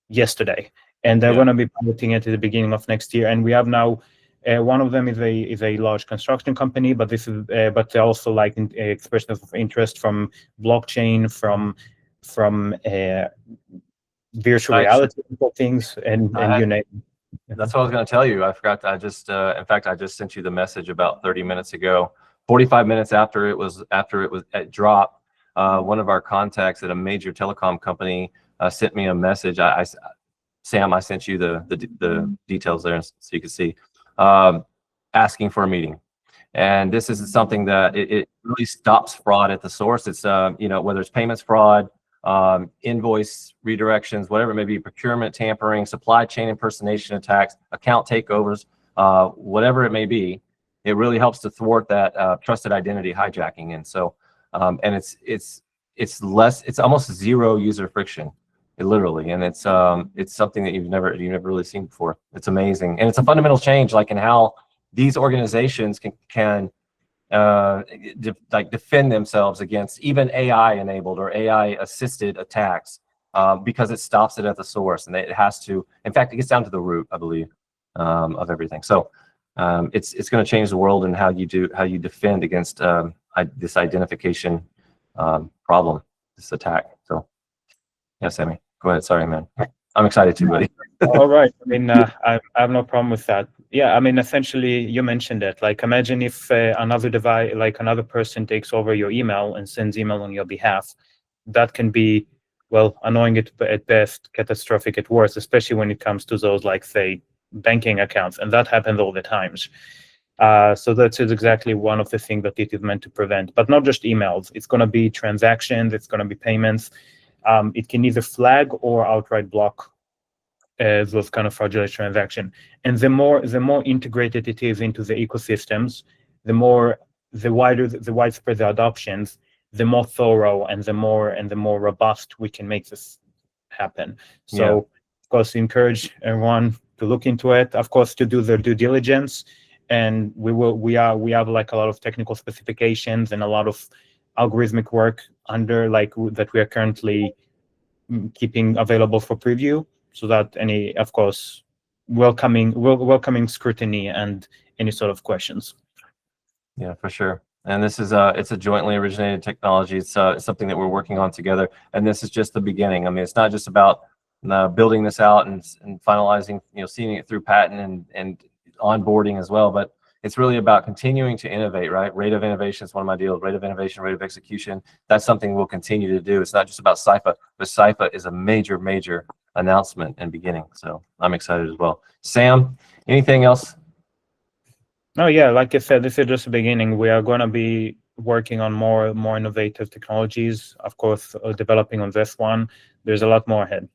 [SPEAKER 12] yesterday, and they're going to be piloting it at the beginning of next year. And we have now one of them is a large construction company, but but they're also like expressions of interest from blockchain, from virtual reality things, and you name it.
[SPEAKER 1] That's what I was going to tell you. I forgot. In fact, I just sent you the message about 30 minutes ago. 45 minutes after it dropped, one of our contacts at a major telecom company sent me a message. Sam, I sent you the details there so you can see, asking for a meeting. And this is something that it really stops fraud at the source. It's whether it's payments fraud, invoice redirections, whatever it may be, procurement tampering, supply chain impersonation attacks, account takeovers, whatever it may be. It really helps to thwart that trusted identity hijacking. And so, and it's almost zero user friction, literally. And it's something that you've never really seen before. It's amazing, and it's a fundamental change, like in how these organizations can defend themselves against even AI-enabled or AI-assisted attacks, because it stops it at the source, and it has to. In fact, it gets down to the root, I believe, of everything. So. It's going to change the world and how you defend against this identification problem, this attack. So, yeah, Sammy, go ahead. Sorry, man. I'm excited too, buddy.
[SPEAKER 12] All right. I mean, I have no problem with that. Yeah, I mean, essentially, you mentioned it. Like, imagine if another device, like another person, takes over your email and sends email on your behalf. That can be, well, annoying at best, catastrophic at worst, especially when it comes to those, like, say, banking accounts, and that happens all the times. So that's exactly one of the things that it is meant to prevent. But not just emails. It's going to be transactions. It's going to be payments. It can either flag or outright block those kind of fraudulent transactions. And the more integrated it is into the ecosystems, the widespread the adoptions, the more thorough and the more robust we can make this happen. So, of course, encourage everyone to look into it, of course, to do their due diligence, and we have like a lot of technical specifications and a lot of algorithmic work under that we are currently keeping available for preview, so that any, of course, welcoming scrutiny and any sort of questions.
[SPEAKER 1] Yeah, for sure. And this is it's a jointly originated technology. It's something that we're working on together, and this is just the beginning. I mean, it's not just about building this out and finalizing, seeing it through patent and onboarding as well, but it's really about continuing to innovate, right? Rate of innovation is one of my deals. Rate of innovation, rate of execution. That's something we'll continue to do. It's not just about CIFA, but CIFA is a major announcement and beginning. So I'm excited as well. Sam, anything else?
[SPEAKER 12] No, yeah, like I said, this is just the beginning. We are going to be working on more innovative technologies, of course, developing on this one. There's a lot more ahead.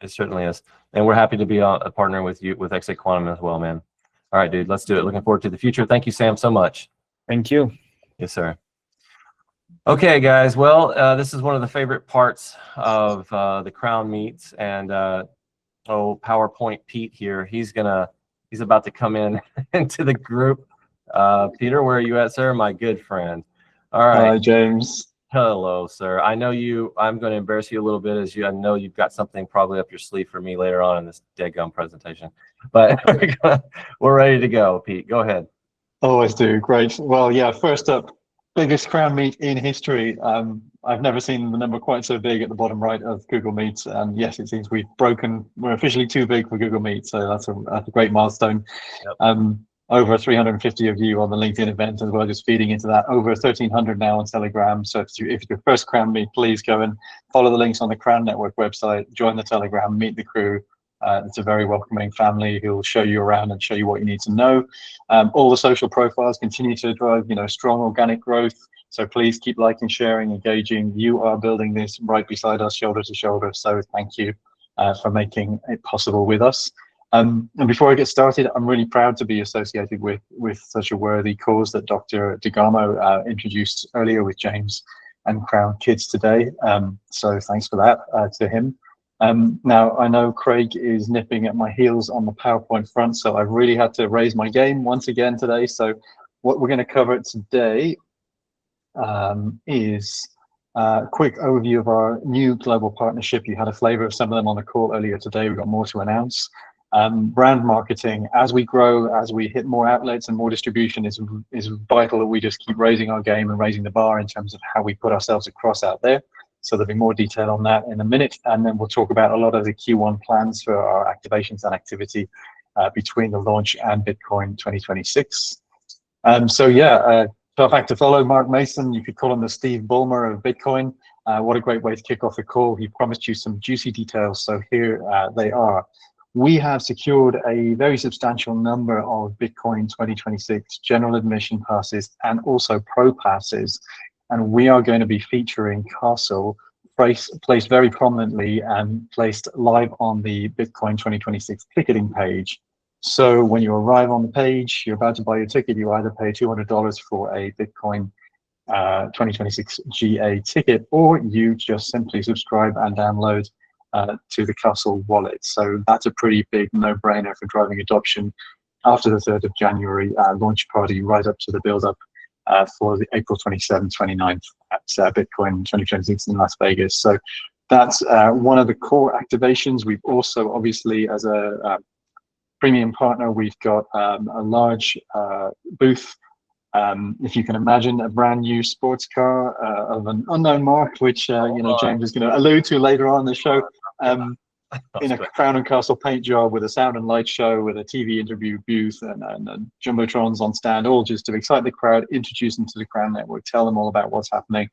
[SPEAKER 1] It certainly is. And we're happy to be a partner with you, with XA Quantum as well, man. All right, dude, let's do it. Looking forward to the future. Thank you, Sam, so much.
[SPEAKER 12] Thank you.
[SPEAKER 1] Yes, sir. Okay, guys. Well, this is one of the favorite parts of the Krown Meets, and PowerPoint Pete here. He's about to come in into the group. Peter, where are you at, sir? My good friend. All right.
[SPEAKER 13] Hi, James.
[SPEAKER 1] Hello, sir. I know I'm going to embarrass you a little bit, I know you've got something probably up your sleeve for me later on in this deadgum presentation. But we're ready to go, Pete. Go ahead.
[SPEAKER 13] Always do. Great. Well, yeah, first up, biggest Krown Meet in history. I've never seen the number quite so big at the bottom right of Google Meet. And yes, it seems we're officially too big for Google Meet. So that's a great milestone. Yep. Over 350 of you on the LinkedIn event as well, just feeding into that. Over 1,300 now on Telegram. So if it's your first Krown Meet, please go and follow the links on the Krown Network website, join the Telegram, meet the crew. It's a very welcoming family who will show you around and show you what you need to know. All the social profiles continue to drive, strong organic growth. So please keep liking, sharing, engaging. You are building this right beside us, shoulder to shoulder. So thank you for making it possible with us. And before I get started, I'm really proud to be associated with such a worthy cause that Dr. DeGamo introduced earlier with James and Krown Kids today. So thanks for that to him. Now, I know Craig is nipping at my heels on the PowerPoint front, so I've really had to raise my game once again today. So what we're going to cover today is a quick overview of our new global partnership. You had a flavor of some of them on the call earlier today. We've got more to announce. Brand marketing, as we grow, as we hit more outlets and more distribution, is vital that we just keep raising our game and raising the bar in terms of how we put ourselves across out there. So there'll be more detail on that in a minute, and then we'll talk about a lot of the Q1 plans for our activations and activity between the launch and Bitcoin 2026. So yeah, tough act to follow. Mark Mason, you could call him the Steve Ballmer of Bitcoin. What a great way to kick off the call. He promised you some juicy details, so here they are. We have secured a very substantial number of Bitcoin 2026 general admission passes and also pro passes. And we are going to be featuring Castle placed very prominently and placed live on the Bitcoin 2026 ticketing page. So when you arrive on the page, you're about to buy your ticket, you either pay $200 for a Bitcoin 2026 GA ticket, or you just simply subscribe and download to the Castle wallet. So that's a pretty big no-brainer for driving adoption after the 3rd of January launch party, right up to the build-up for the April 27th, 29th at Bitcoin 2026 in Las Vegas. So that's one of the core activations. We've also, obviously, as a premium partner, we've got a large booth. If you can imagine, a brand new sports car of an unknown mark, which James is going to allude to later on in the show, in a Crown and Castle paint job with a sound and light show, with a TV interview booth and jumbotrons on stand, all just to excite the crowd, introduce them to the Krown Network, tell them all about what's happening.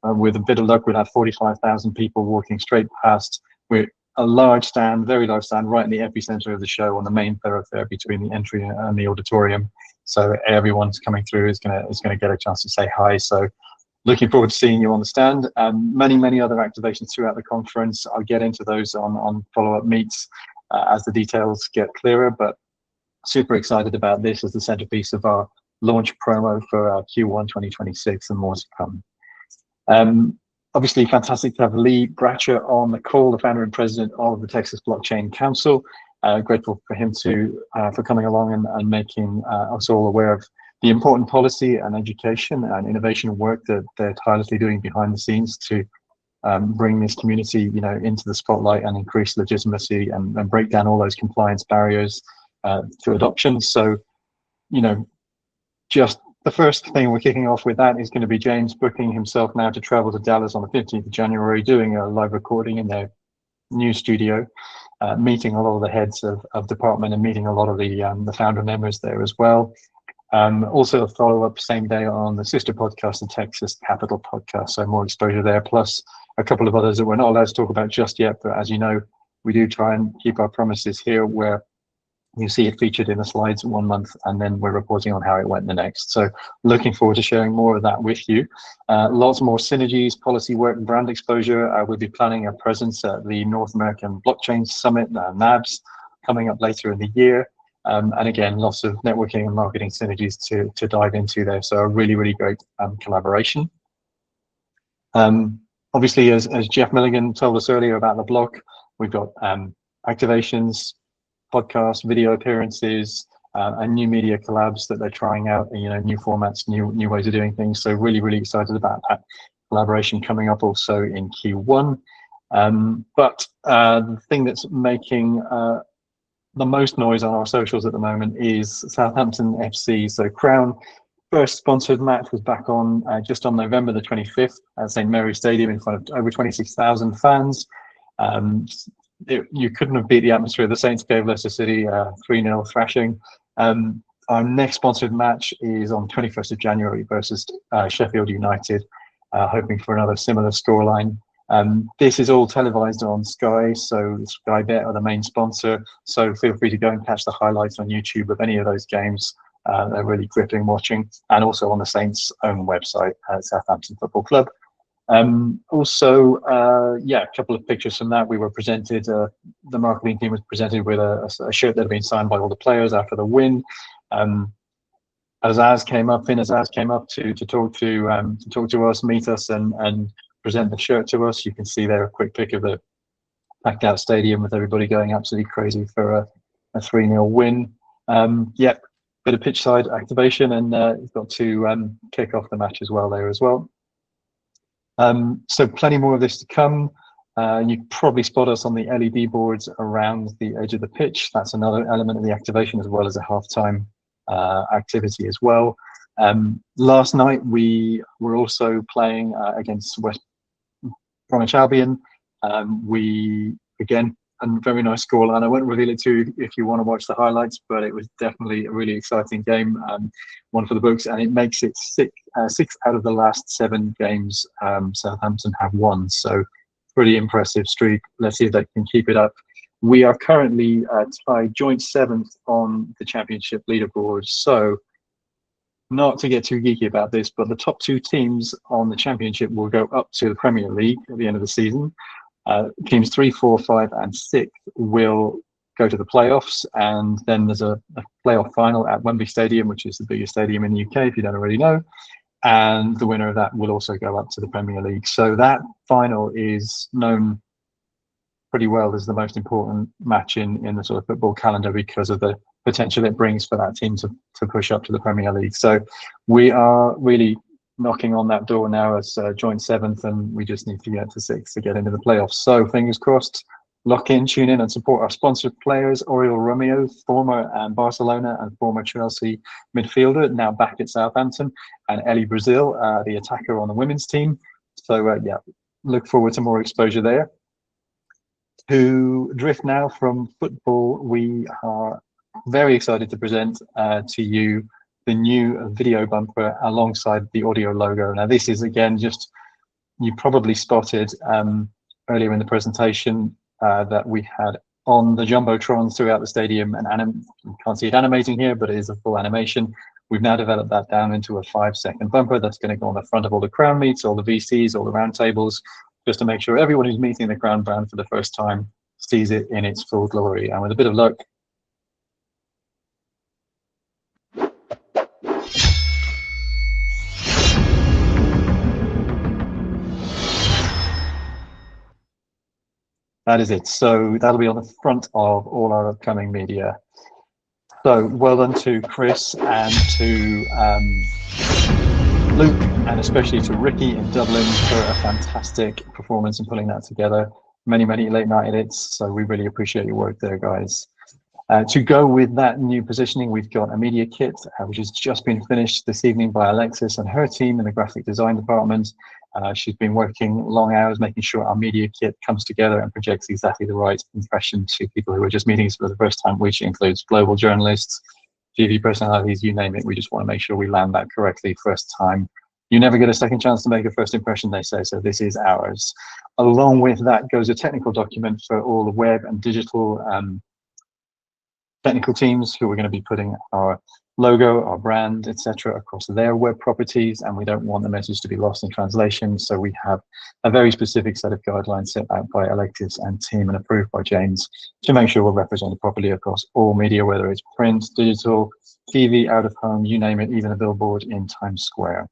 [SPEAKER 13] With a bit of luck, we'd have 45,000 people walking straight past. We're a large stand, very large stand, right in the epicenter of the show on the main thoroughfare between the entry and the auditorium. So everyone's coming through is gonna get a chance to say hi. So looking forward to seeing you on the stand. Many other activations throughout the conference. I'll get into those on follow-up meets as the details get clearer, but super excited about this as the centerpiece of our launch promo for our Q1 2026 and more to come. Obviously, fantastic to have Lee Bratcher on the call, the founder and president of the Texas Blockchain Council. Grateful for him for coming along and making us all aware of the important policy and education and innovation work that they're tirelessly doing behind the scenes to bring this community, into the spotlight and increase legitimacy and break down all those compliance barriers to adoption. So, just the first thing we're kicking off with that is going to be James booking himself now to travel to Dallas on the 15th of January, doing a live recording in their new studio, meeting a lot of the heads of department and meeting a lot of the founder members there as well. Also a follow-up same day on the sister podcast, the Texas Capital podcast, so more exposure there, plus a couple of others that we're not allowed to talk about just yet, but as you know, we do try and keep our promises here, where you see it featured in the slides 1 month and then we're reporting on how it went the next. So looking forward to sharing more of that with you. Lots more synergies, policy work, and brand exposure. We'll be planning a presence at the North American Blockchain Summit, NABS, coming up later in the year. And again, lots of networking and marketing synergies to dive into there. So a really great collaboration. Obviously, as Jeff Milligan told us earlier about the block, we've got activations, podcasts, video appearances, and new media collabs that they're trying out, new formats, new ways of doing things. So really excited about that collaboration coming up also in Q1. But the thing that's making the most noise on our socials at the moment is Southampton FC. So Krown first sponsored match was back on just on November the 25th at St. Mary's Stadium in front of over 26,000 fans. You couldn't have beat the atmosphere. The Saints gave Leicester City 3-0 thrashing. Our next sponsored match is on 21st of January versus Sheffield United, hoping for another similar scoreline. This is all televised on Sky, so Sky Bet are the main sponsor. So feel free to go and catch the highlights on YouTube of any of those games. They're really gripping watching, and also on the Saints' own website, Southampton Football Club. Yeah, a couple of pictures from that. We were presented, the marketing team was presented with a shirt that had been signed by all the players after the win. Azaz came up to talk to us, meet us, and present the shirt to us. You can see there a quick pic of the packed out stadium with everybody going absolutely crazy for a 3-0 win. Yeah, bit of pitch side activation, and you've got to kick off the match as well there as well. So plenty more of this to come. You probably spot us on the LED boards around the edge of the pitch. That's another element of the activation, as well as a halftime activity as well. Last night we were also playing against West Bromwich Albion. We, again, a very nice score, and I won't reveal it to you if you want to watch the highlights, but it was definitely a really exciting game, one for the books, and it makes it 6 out of the last 7 games Southampton have won. So pretty impressive streak. Let's see if they can keep it up. We are currently tied joint 7th on the championship leaderboard. So not to get too geeky about this, but the top 2 teams on the championship will go up to the Premier League at the end of the season. Teams 3, 4, 5, and 6 will go to the playoffs, and then there's a playoff final at Wembley Stadium, which is the biggest stadium in the UK, if you don't already know. And the winner of that will also go up to the Premier League. So that final is known pretty well as the most important match in the sort of football calendar, because of the potential it brings for that team to push up to the Premier League. So we are really knocking on that door now as joint 7th, and we just need to get to 6th to get into the playoffs. So fingers crossed, lock in, tune in, and support our sponsored players. Oriol Romeo, former Barcelona and former Chelsea midfielder, now back at Southampton, and Ellie Brazil, the attacker on the women's team. So yeah, look forward to more exposure there. To drift now from football, we are very excited to present to you the new video bumper alongside the audio logo. Now this is, again, just, you probably spotted earlier in the presentation that we had on the jumbotrons throughout the stadium, and you can't see it animating here, but it is a full animation. We've now developed that down into a 5-second bumper that's going to go on the front of all the Krown meets, all the VCs, all the round tables, just to make sure everyone who's meeting the Krown brand for the first time sees it in its full glory. And with a bit of luck, that is it. So that'll be on the front of all our upcoming media. So well done to Chris and to Luke, and especially to Ricky in Dublin for a fantastic performance in pulling that together. Many late night edits, so we really appreciate your work there, guys. To go with that new positioning, we've got a media kit, which has just been finished this evening by Alexis and her team in the graphic design department. She's been working long hours making sure our media kit comes together and projects exactly the right impression to people who are just meeting us for the first time, which includes global journalists, TV personalities, you name it. We just want to make sure we land that correctly first time. You never get a second chance to make a first impression, they say, so this is ours. Along with that goes a technical document for all the web and digital technical teams who are going to be putting our logo, our brand, etc. across their web properties, and we don't want the message to be lost in translation, so we have a very specific set of guidelines set out by Alexis and team and approved by James to make sure we're represented properly across all media, whether it's print, digital, TV, out of home, you name it, even a billboard in Times Square.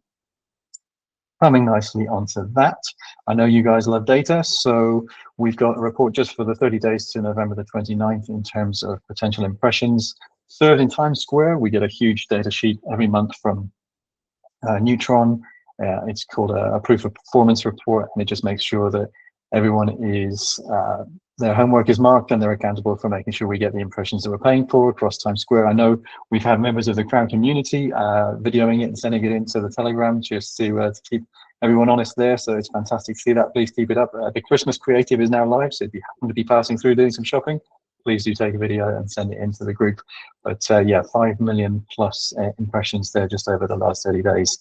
[SPEAKER 13] Coming nicely onto that, I know you guys love data, so we've got a report just for the 30 days to November the 29th in terms of potential impressions served in Times Square. We get a huge data sheet every month from Neutron. It's called a proof of performance report, and it just makes sure that everyone is their homework is marked and they're accountable for making sure we get the impressions that we're paying for across Times Square. I know we've had members of the Krown community videoing it and sending it into the Telegram just to keep everyone honest there. So it's fantastic to see that. Please keep it up. The Christmas creative is now live, so if you happen to be passing through doing some shopping, please do take a video and send it into the group. But yeah, 5 million plus impressions there just over the last 30 days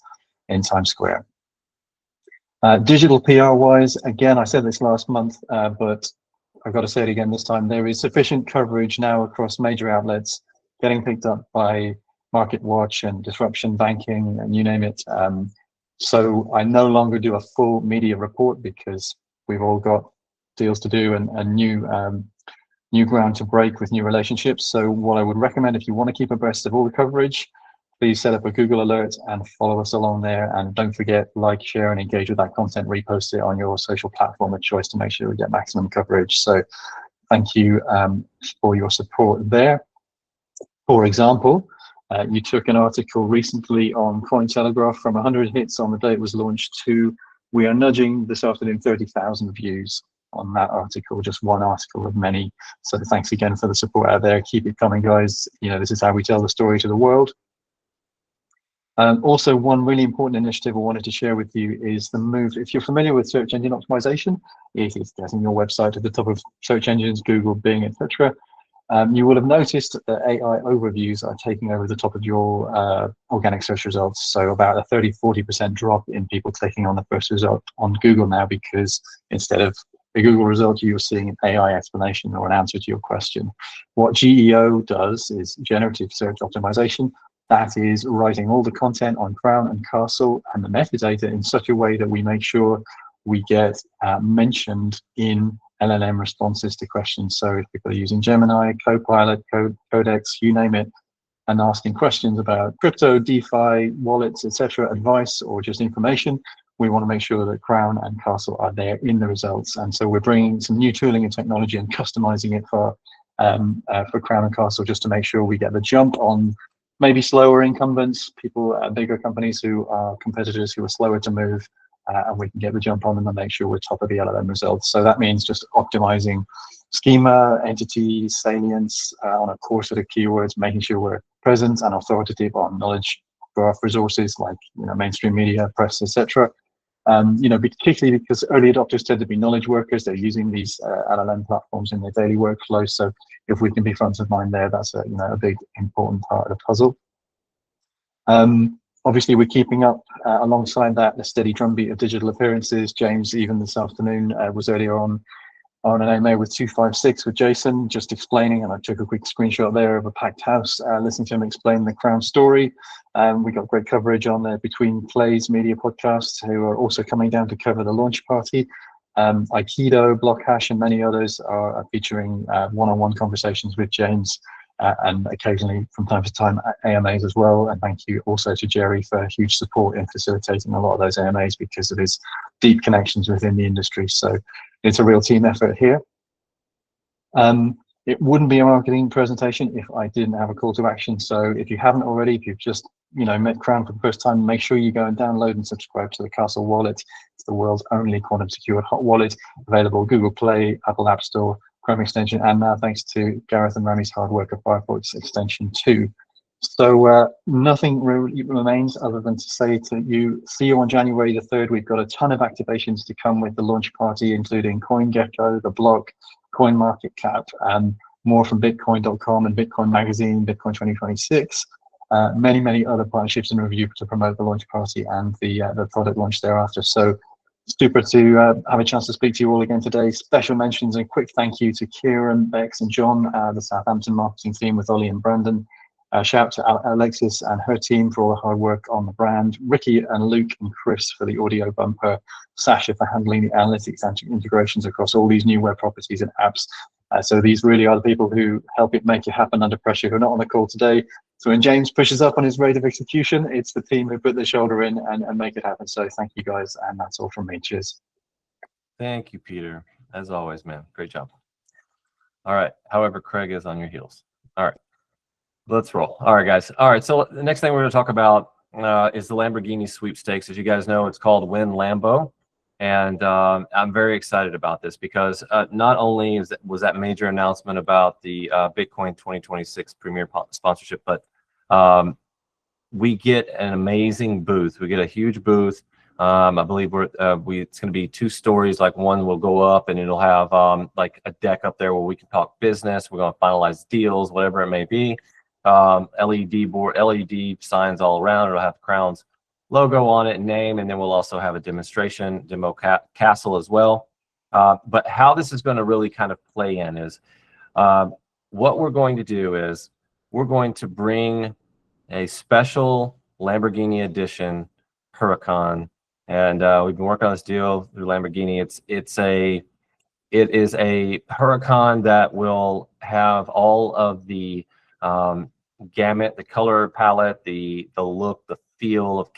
[SPEAKER 13] in Times Square. Digital PR wise, again, I said this last month, but I've got to say it again this time. There is sufficient coverage now across major outlets getting picked up by Market Watch and Disruption Banking and you name it. So I no longer do a full media report because we've all got deals to do and new ground to break with new relationships. So what I would recommend, if you want to keep abreast of all the coverage, please set up a Google alert and follow us along there. And don't forget, like, share, and engage with that content. Repost it on your social platform of choice to make sure we get maximum coverage. So thank you for your support there. For example, you took an article recently on Cointelegraph from 100 hits on the day it was launched to, we are nudging this afternoon 30,000 views on that article, just one article of many. So thanks again for the support out there. Keep it coming, guys. You know, this is how we tell the story to the world. Also, one really important initiative I wanted to share with you is the move. If you're familiar with search engine optimization, it is getting your website at the top of search engines, Google, Bing, etc. You will have noticed that AI overviews are taking over the top of your organic search results. So about a 30–40% drop in people clicking on the first result on Google now, because instead of a Google result, you're seeing an AI explanation or an answer to your question. What GEO does is generative search optimization. That is writing all the content on Krown and Castle and the metadata in such a way that we make sure we get mentioned in LLM responses to questions. So if people are using Gemini, Copilot, Codex, you name it, and asking questions about crypto, DeFi, wallets, etc., advice, or just information, we want to make sure that Krown and Castle are there in the results. And so we're bringing some new tooling and technology and customizing it for Krown and Castle just to make sure we get the jump on maybe slower incumbents, people, bigger companies who are competitors who are slower to move, and we can get the jump on them and make sure we're top of the LLM results. So that means just optimizing schema, entities, salience on a core set of keywords, making sure we're present and authoritative on knowledge graph resources like mainstream media, press, etc. Particularly because early adopters tend to be knowledge workers. They're using these LLM platforms in their daily workflow. So if we can be front of mind there, that's a big important part of the puzzle. Obviously, we're keeping up alongside that the steady drumbeat of digital appearances. James, even this afternoon, was earlier on an AMA with 256 with Jason, just explaining, and I took a quick screenshot there of a packed house, listening to him explain the Krown story. We got great coverage on the Between Plays media podcasts, who are also coming down to cover the launch party. Aikido, Blockhash, and many others are featuring one-on-one conversations with James, and occasionally from time to time AMAs as well. And thank you also to Jerry for huge support in facilitating a lot of those AMAs because of his deep connections within the industry. So it's a real team effort here. It wouldn't be a marketing presentation if I didn't have a call to action. So if you haven't already, if you've just met Krown for the first time, make sure you go and download and subscribe to the Castle wallet. It's the world's only quantum secured hot wallet, available Google Play, Apple App Store, Chrome extension, and now thanks to Gareth and Rami's hard work of Firefox extension 2. So nothing really remains other than to say to you, see you on January the 3rd. We've got a ton of activations to come with the launch party, including CoinGecko, The Block, CoinMarketCap, and more from Bitcoin.com and Bitcoin Magazine, Bitcoin 2026. Many other partnerships in review to promote the launch party and the product launch thereafter. So super to have a chance to speak to you all again today. Special mentions and quick thank you to Kieran, Bex, and John, the Southampton marketing team with Ollie and Brandon. Shout out to Alexis and her team for all the hard work on the brand. Ricky and Luke and Chris for the audio bumper. Sasha for handling the analytics and integrations across all these new web properties and apps. So these really are the people who help it make it happen under pressure, who are not on the call today. So when James pushes up on his rate of execution, it's the team who put their shoulder in and make it happen. So thank you guys, and that's all from me. Cheers.
[SPEAKER 1] Thank you, Peter. As always, man. Great job. All right. However, Craig is on your heels. All right. Let's roll. All right, guys. All right. So the next thing we're going to talk about is the Lamborghini sweepstakes. As you guys know, it's called Win Lambo. And I'm very excited about this because not only was that major announcement about the Bitcoin 2026 premier sponsorship, but we get an amazing booth. We get a huge booth. I believe it's going to be 2 stories. Like one will go up and it'll have like a deck up there where we can talk business. We're going to finalize deals, whatever it may be. LED board, LED signs all around. It'll have Krown's logo on it, name, and then we'll also have a demo castle as well. But how this is going to really kind of play in is what we're going to do is we're going to bring a special Lamborghini edition Huracan, and we've been working on this deal through Lamborghini. It is a Huracan that will have all of the gamut, the color palette, the look, the feel of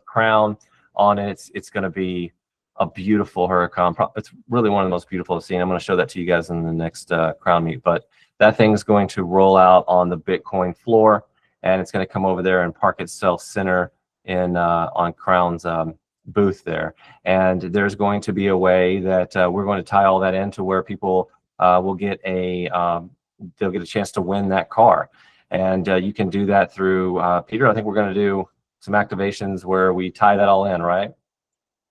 [SPEAKER 1] Krown on it. It's going to be a beautiful Huracan. It's really one of the most beautiful I've seen. I'm going to show that to you guys in the next KrownMEET. But that thing is going to roll out on the Bitcoin floor, and it's going to come over there and park itself center in on Krown's booth there. And there's going to be a way that we're going to tie all that into where people will get they'll get a chance to win that car. And you can do that through Peter. I think we're going to do some activations where we tie that all in, right?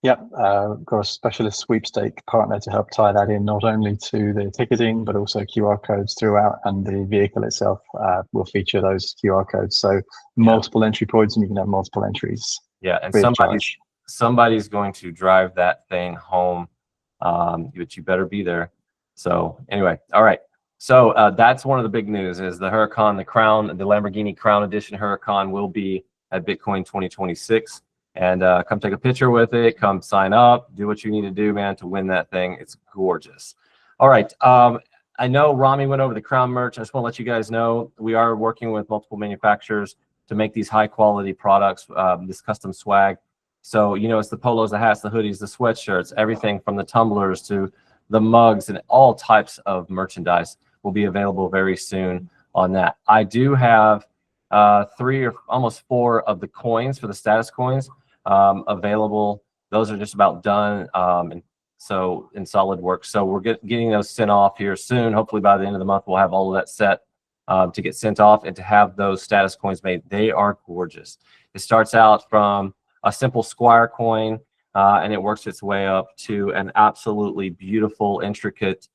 [SPEAKER 13] Yep, got a specialist sweepstake partner to help tie that in, not only to the ticketing, but also QR codes throughout, and the vehicle itself will feature those QR codes. So multiple entry points, and you can have multiple entries.
[SPEAKER 1] Yeah, and somebody's going to drive that thing home, but you better be there. So anyway, all right. So that's one of the big news is the Huracan, the Lamborghini Krown Edition Huracan will be at Bitcoin 2026. And come take a picture with it, come sign up, do what you need to do, man, to win that thing. It's gorgeous. All right. I know Rami went over the Krown merch. I just want to let you guys know we are working with multiple manufacturers to make these high quality products, this custom swag. So, you know, it's the polos, the hats, the hoodies, the sweatshirts, everything from the tumblers to the mugs, and all types of merchandise will be available very soon on that. I do have 3 or almost 4 of the coins for the status coins available. Those are just about done, and so in solid work. So we're getting those sent off here soon. Hopefully by the end of the month we'll have all of that set to get sent off and to have those status coins made. They are gorgeous. It starts out from a simple Squire coin, and it works its way up to an absolutely beautiful, intricate,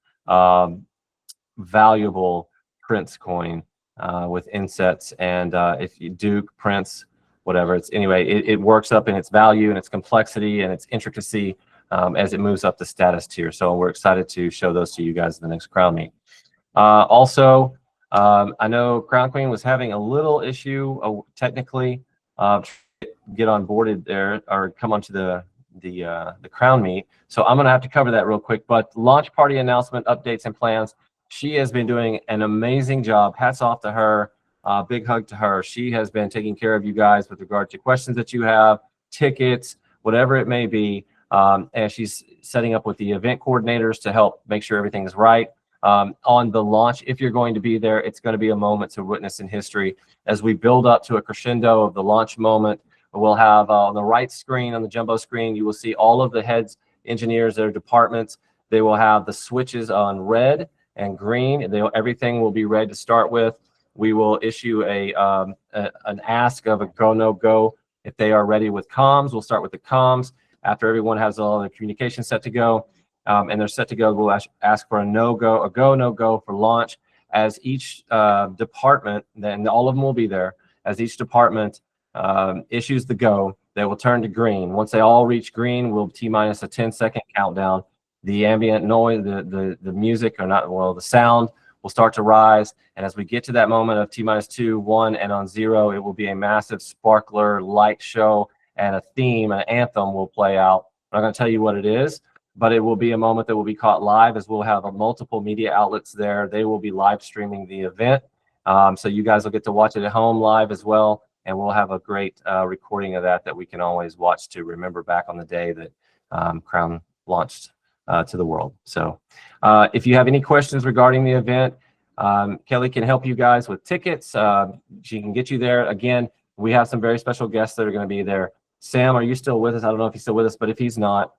[SPEAKER 1] valuable Prince coin with insets, and if you Duke, Prince, whatever, it works up in its value and its complexity and its intricacy as it moves up the status tier. So we're excited to show those to you guys in the next KrownMEET. Also, I know Crown Queen was having a little issue technically get onboarded there or come onto the KrownMEET. So I'm going to have to cover that real quick. But launch party announcement, updates, and plans. She has been doing an amazing job. Hats off to her. Big hug to her. She has been taking care of you guys with regard to questions that you have, tickets, whatever it may be. And she's setting up with the event coordinators to help make sure everything is right. On the launch, if you're going to be there, it's going to be a moment to witness in history. As we build up to a crescendo of the launch moment, we'll have on the right screen, on the jumbo screen, you will see all of the heads, engineers, their departments. They will have the switches on red and green. Everything will be red to start with. We will issue an ask of a go, no go. If they are ready with comms, we'll start with the comms. After everyone has all the communication set to go, and they're set to go, we'll ask for a no go, a go, no go for launch. As each department, then all of them will be there. As each department issues the go, they will turn to green. Once they all reach green, we'll T-minus a 10-second countdown. The ambient noise, the music, or not, well, the sound will start to rise. And as we get to that moment of T-minus 2, 1, and on 0, it will be a massive sparkler light show, and a theme, an anthem will play out. I'm not going to tell you what it is, but it will be a moment that will be caught live, as we'll have multiple media outlets there. They will be live streaming the event. So you guys will get to watch it at home live as well. And we'll have a great recording of that we can always watch to remember back on the day that Krown launched to the world. So if you have any questions regarding the event, Kelly can help you guys with tickets. She can get you there. Again, we have some very special guests that are going to be there. Sam, are you still with us? I don't know if he's still with us, but if he's not,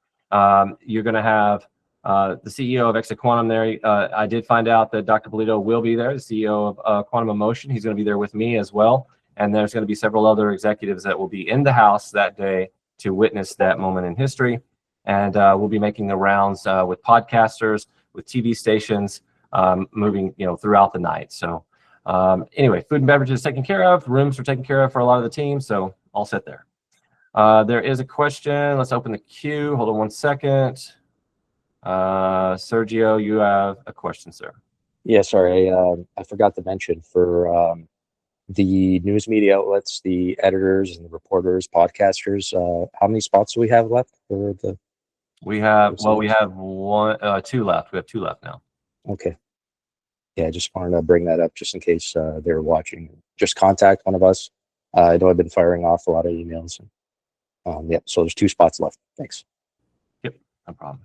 [SPEAKER 1] you're going to have the CEO of Exit Quantum there. I did find out that Dr. Polito will be there, the CEO of Quantum Emotion. He's going to be there with me as well. And there's going to be several other executives that will be in the house that day to witness that moment in history. And we'll be making the rounds with podcasters, with TV stations, moving throughout the night. So anyway, food and beverages taken care of, rooms are taken care of for a lot of the team. So all set there. There is a question. Let's open the queue. Hold on one second. Sergio, you have a question, sir.
[SPEAKER 14] Yeah, sorry, I forgot to mention for the news media outlets, the editors and the reporters, podcasters. How many spots do we have left for the?
[SPEAKER 1] We have two left. We have two left now.
[SPEAKER 14] Okay. Yeah, I just wanted to bring that up just in case they're watching. Just contact one of us. I know I've been firing off a lot of emails. Yeah, so there's 2 spots left. Thanks.
[SPEAKER 1] Yep, no problem.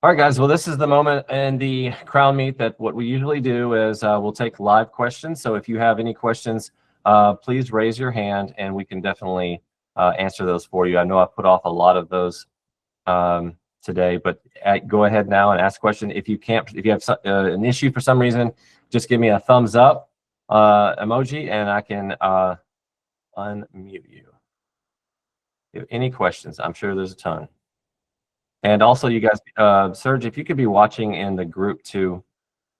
[SPEAKER 1] All right, guys. Well, this is the moment in the Crown Meet that what we usually do is we'll take live questions. So if you have any questions, please raise your hand and we can definitely answer those for you. I know I put off a lot of those today, but go ahead now and ask a question. If you have an issue for some reason, just give me a thumbs up emoji and I can unmute you. If you have any questions, I'm sure there's a ton. And also, you guys, Serge, if you could be watching in the group too.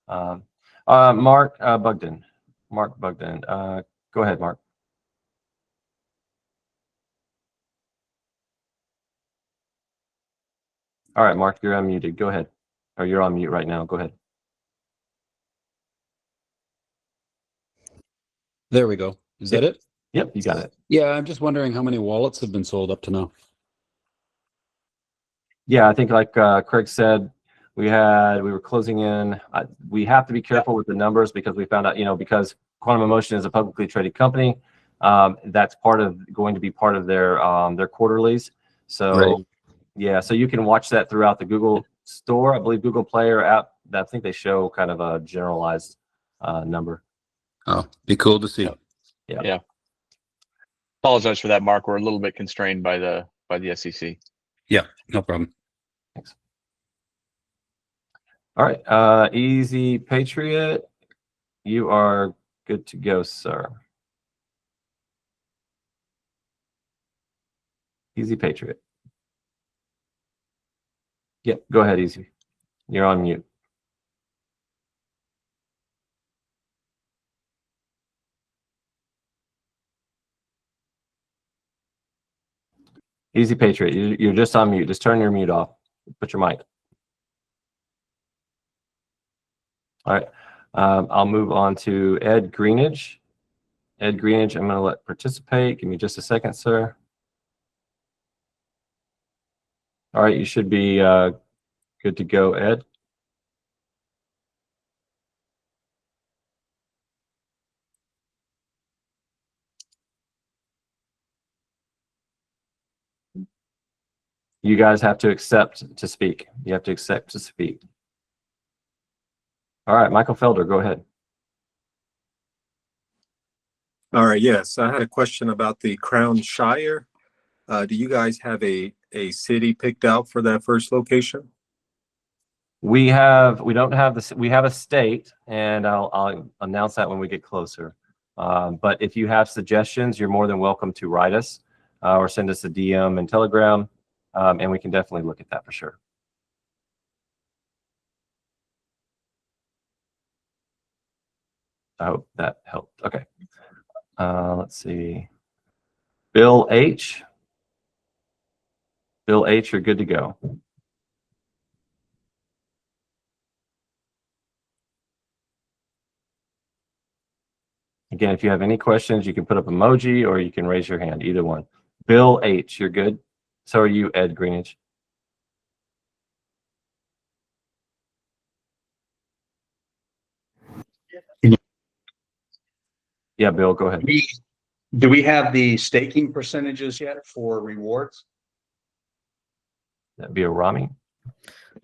[SPEAKER 1] Mark Bugden. Go ahead, Mark. All right, Mark, you're unmuted. Go ahead. Or you're on mute right now. Go ahead.
[SPEAKER 15] There we go. Is that it?
[SPEAKER 1] Yep, you got it.
[SPEAKER 15] Yeah, I'm just wondering how many wallets have been sold up to now.
[SPEAKER 1] Yeah, I think like Craig said, we were closing in. We have to be careful with the numbers because we found out, because Quantum Emotion is a publicly traded company. That's going to be part of their quarterlies. So
[SPEAKER 15] Right.
[SPEAKER 1] Yeah, so you can watch that throughout the Google Store. I believe Google Play or app. I think they show kind of a generalized number.
[SPEAKER 15] Oh, be cool to see.
[SPEAKER 8] Yeah. Apologize for that, Mark. We're a little bit constrained by the SEC.
[SPEAKER 15] Yeah, no problem.
[SPEAKER 1] Thanks. All right, Easy Patriot, you are good to go, sir. Easy Patriot. Yep, go ahead, Easy. You're on mute. Easy Patriot, you're just on mute. Just turn your mute off. Put your mic. All right, I'll move on to Ed Greenidge. Ed Greenidge, I'm going to let participate. Give me just a second, sir. All right, you should be good to go, Ed. You guys have to accept to speak. You have to accept to speak. All right, Michael Felder, go ahead.
[SPEAKER 16] All right, yes, I had a question about the Crown Shire. Do you guys have a city picked out for that first location?
[SPEAKER 1] We don't have this. We have a state, and I'll announce that when we get closer. But if you have suggestions, you're more than welcome to write us or send us a DM and Telegram, and we can definitely look at that for sure. I hope that helped. Okay. Let's see. Bill H. Bill H, you're good to go. Again, if you have any questions, you can put up emoji or you can raise your hand, either one. Bill H, you're good. So are you, Ed Greenidge. Yeah, Bill, go ahead.
[SPEAKER 17] Do we have the staking percentages yet for rewards?
[SPEAKER 1] That'd be a Rami.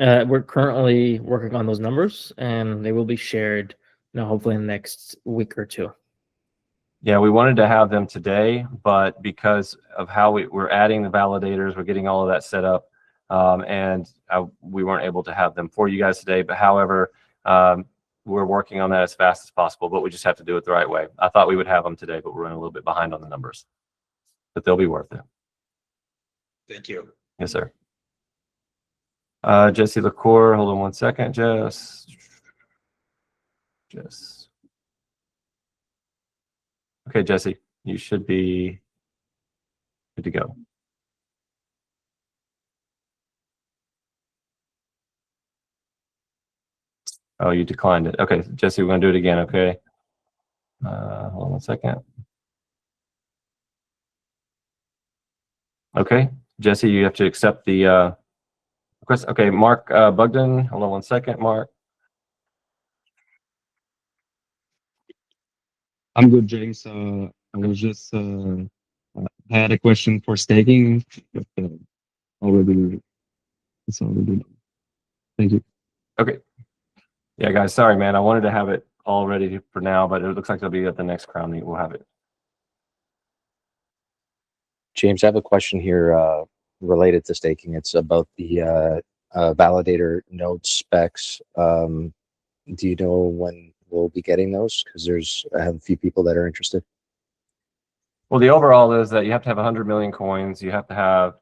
[SPEAKER 10] We're currently working on those numbers, and they will be shared, hopefully in the next week or two.
[SPEAKER 1] Yeah, we wanted to have them today, but because of how we're adding the validators, we're getting all of that set up, and we weren't able to have them for you guys today. But however, we're working on that as fast as possible, but we just have to do it the right way. I thought we would have them today, but we're running a little bit behind on the numbers. But they'll be worth it.
[SPEAKER 17] Thank you.
[SPEAKER 1] Yes, sir. Jesse LaCour, hold on one second, Jess. Okay, Jesse, you should be good to go. Oh, you declined it. Okay, Jesse, we're gonna do it again. Okay. Hold on 1 second. Okay, Jesse, you have to accept the request. Okay, Mark Bugden. Hold on 1 second, Mark.
[SPEAKER 18] I'm good, James. I was just had a question for staking. But, already, it's already done. Thank you.
[SPEAKER 1] Okay. Yeah, guys, sorry, man. I wanted to have it all ready for now, but it looks like it'll be at the next Crown Meet. We'll have it.
[SPEAKER 14] James, I have a question here related to staking. It's about the validator node specs. Do you know when we'll be getting those? Because I have a few people that are interested.
[SPEAKER 1] Well, the overall is that you have to have 100 million coins. You have to have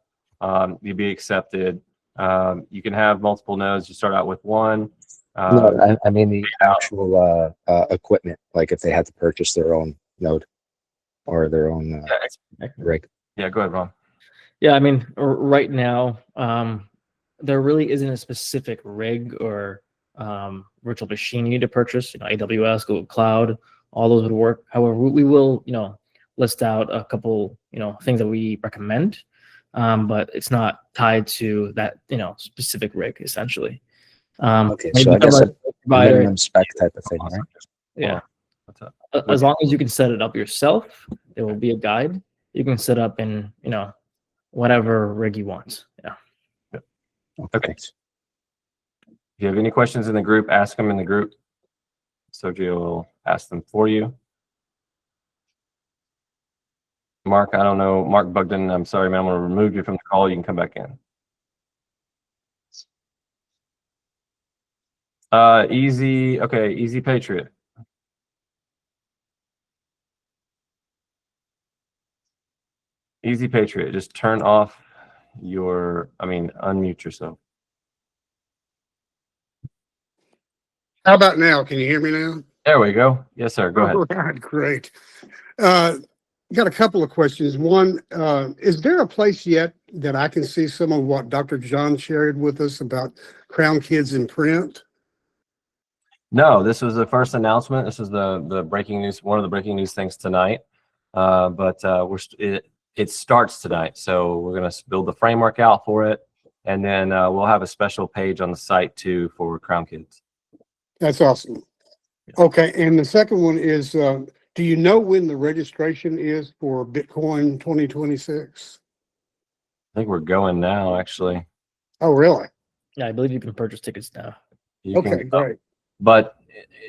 [SPEAKER 1] you be accepted. You can have multiple nodes. You start out with one.
[SPEAKER 14] No, I mean the actual equipment. Like if they had to purchase their own node or their own rig.
[SPEAKER 1] Yeah, go ahead, Ron.
[SPEAKER 10] Yeah, I mean, right now, there really isn't a specific rig or virtual machine you need to purchase. You know, AWS, Google Cloud, all those would work. However, we will, you know, list out a couple, you know, things that we recommend, but it's not tied to that, you know, specific rig essentially.
[SPEAKER 14] Okay, so I guess a minimum spec type of thing, right?
[SPEAKER 10] Yeah. As long as you can set it up yourself, there will be a guide. You can set up in, you know, whatever rig you want. Yeah.
[SPEAKER 1] Okay. If you have any questions in the group, ask them in the group. Sergio will ask them for you. Mark, I don't know. Mark Bugden, I'm sorry, man. I'm going to remove you from the call. You can come back in. Easy. Okay, Easy Patriot. Easy Patriot. Just turn off unmute yourself.
[SPEAKER 19] How about now? Can you hear me now?
[SPEAKER 1] There we go. Yes, sir. Go ahead.
[SPEAKER 19] All right, great. Got a couple of questions. One, is there a place yet that I can see some of what Dr. John shared with us about Crown Kids in print?
[SPEAKER 1] No, this was the first announcement. This is the breaking news, one of the breaking news things tonight. It starts tonight, so we're going to build the framework out for it, and then we'll have a special page on the site too for Crown Kids.
[SPEAKER 19] That's awesome. Okay, and the second one is, do you know when the registration is for Bitcoin 2026?
[SPEAKER 1] I think we're going now, actually.
[SPEAKER 19] Oh, really?
[SPEAKER 10] Yeah, I believe you can purchase tickets now.
[SPEAKER 19] Okay, great.
[SPEAKER 1] But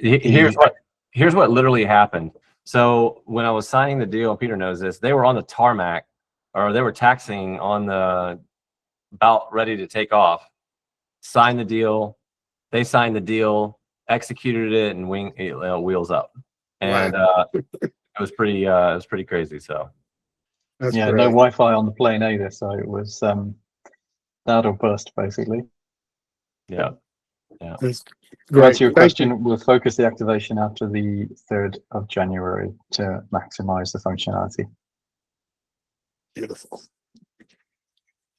[SPEAKER 1] here's what literally happened. So when I was signing the deal, Peter knows this, they were on the tarmac, or they were taxiing on the about ready to take off. Signed the deal. They signed the deal, executed it, and wheels up. And it was pretty crazy. So
[SPEAKER 13] no Wi-Fi on the plane either, so it was that or bust basically.
[SPEAKER 1] Yeah.
[SPEAKER 13] To answer your question, we'll focus the activation after the 3rd of January to maximize the functionality.
[SPEAKER 19] Beautiful.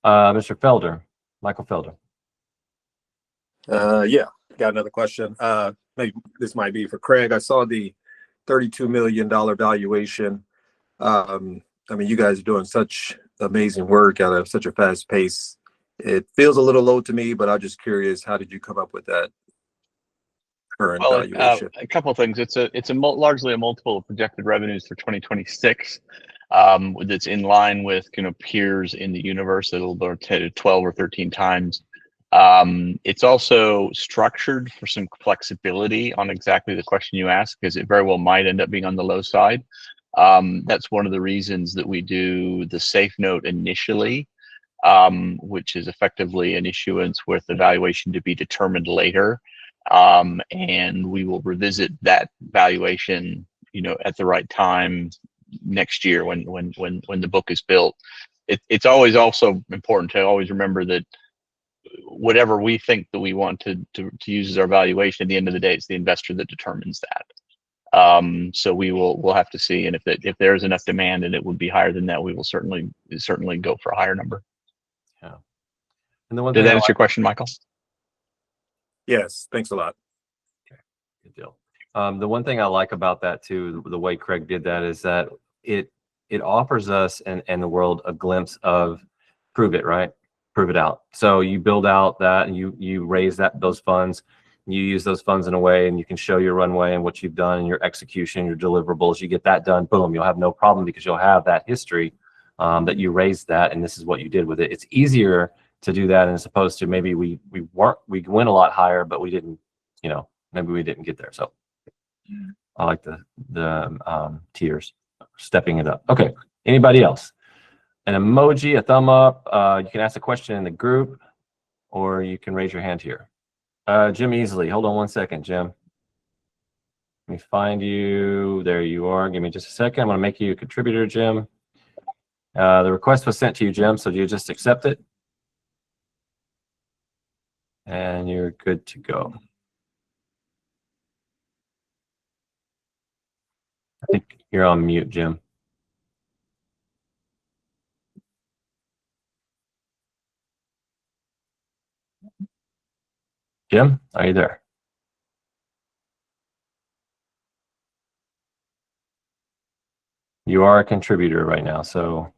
[SPEAKER 1] Mr. Felder, Michael Felder.
[SPEAKER 16] Yeah, got another question. Maybe this might be for Craig. I saw the $32 million valuation. I mean, you guys are doing such amazing work at such a fast pace. It feels a little low to me, but I'm just curious, how did you come up with that current valuation?
[SPEAKER 8] A couple of things. It's largely a multiple of projected revenues for 2026. That's in line with peers in the universe at a little bit 12 or 13 times. It's also structured for some flexibility on exactly the question you asked, because it very well might end up being on the low side. That's one of the reasons that we do the safe note initially, which is effectively an issuance with the valuation to be determined later. And we will revisit that valuation, at the right time next year when the book is built. It's always also important to always remember that whatever we think that we want to use as our valuation, at the end of the day, it's the investor that determines that. So we'll have to see, and if there's enough demand and it would be higher than that, we will certainly go for a higher number.
[SPEAKER 1] Yeah. And the one
[SPEAKER 8] Did that answer your question, Michael?
[SPEAKER 16] Yes, thanks a lot.
[SPEAKER 1] The one thing I like about that too, the way Craig did that, is that it offers us and the world a glimpse of prove it, right? Prove it out. So you build out that and you raise those funds. You use those funds in a way, and you can show your runway and what you've done and your execution, your deliverables. You get that done, boom, you'll have no problem because you'll have that history that you raised that, and this is what you did with it. It's easier to do that as opposed to maybe we went a lot higher, but we didn't, maybe we didn't get there. So I like the tiers, stepping it up. Okay, anybody else? An emoji, a thumb up. You can ask a question in the group, or you can raise your hand here. Jim Easley, hold on one second, Jim. Let me find you. There you are. Give me just a second. I'm going to make you a contributor, Jim. The request was sent to you, Jim, so you just accept it. And you're good to go. I think you're on mute, Jim. Jim, are you there? You are a contributor right now, so.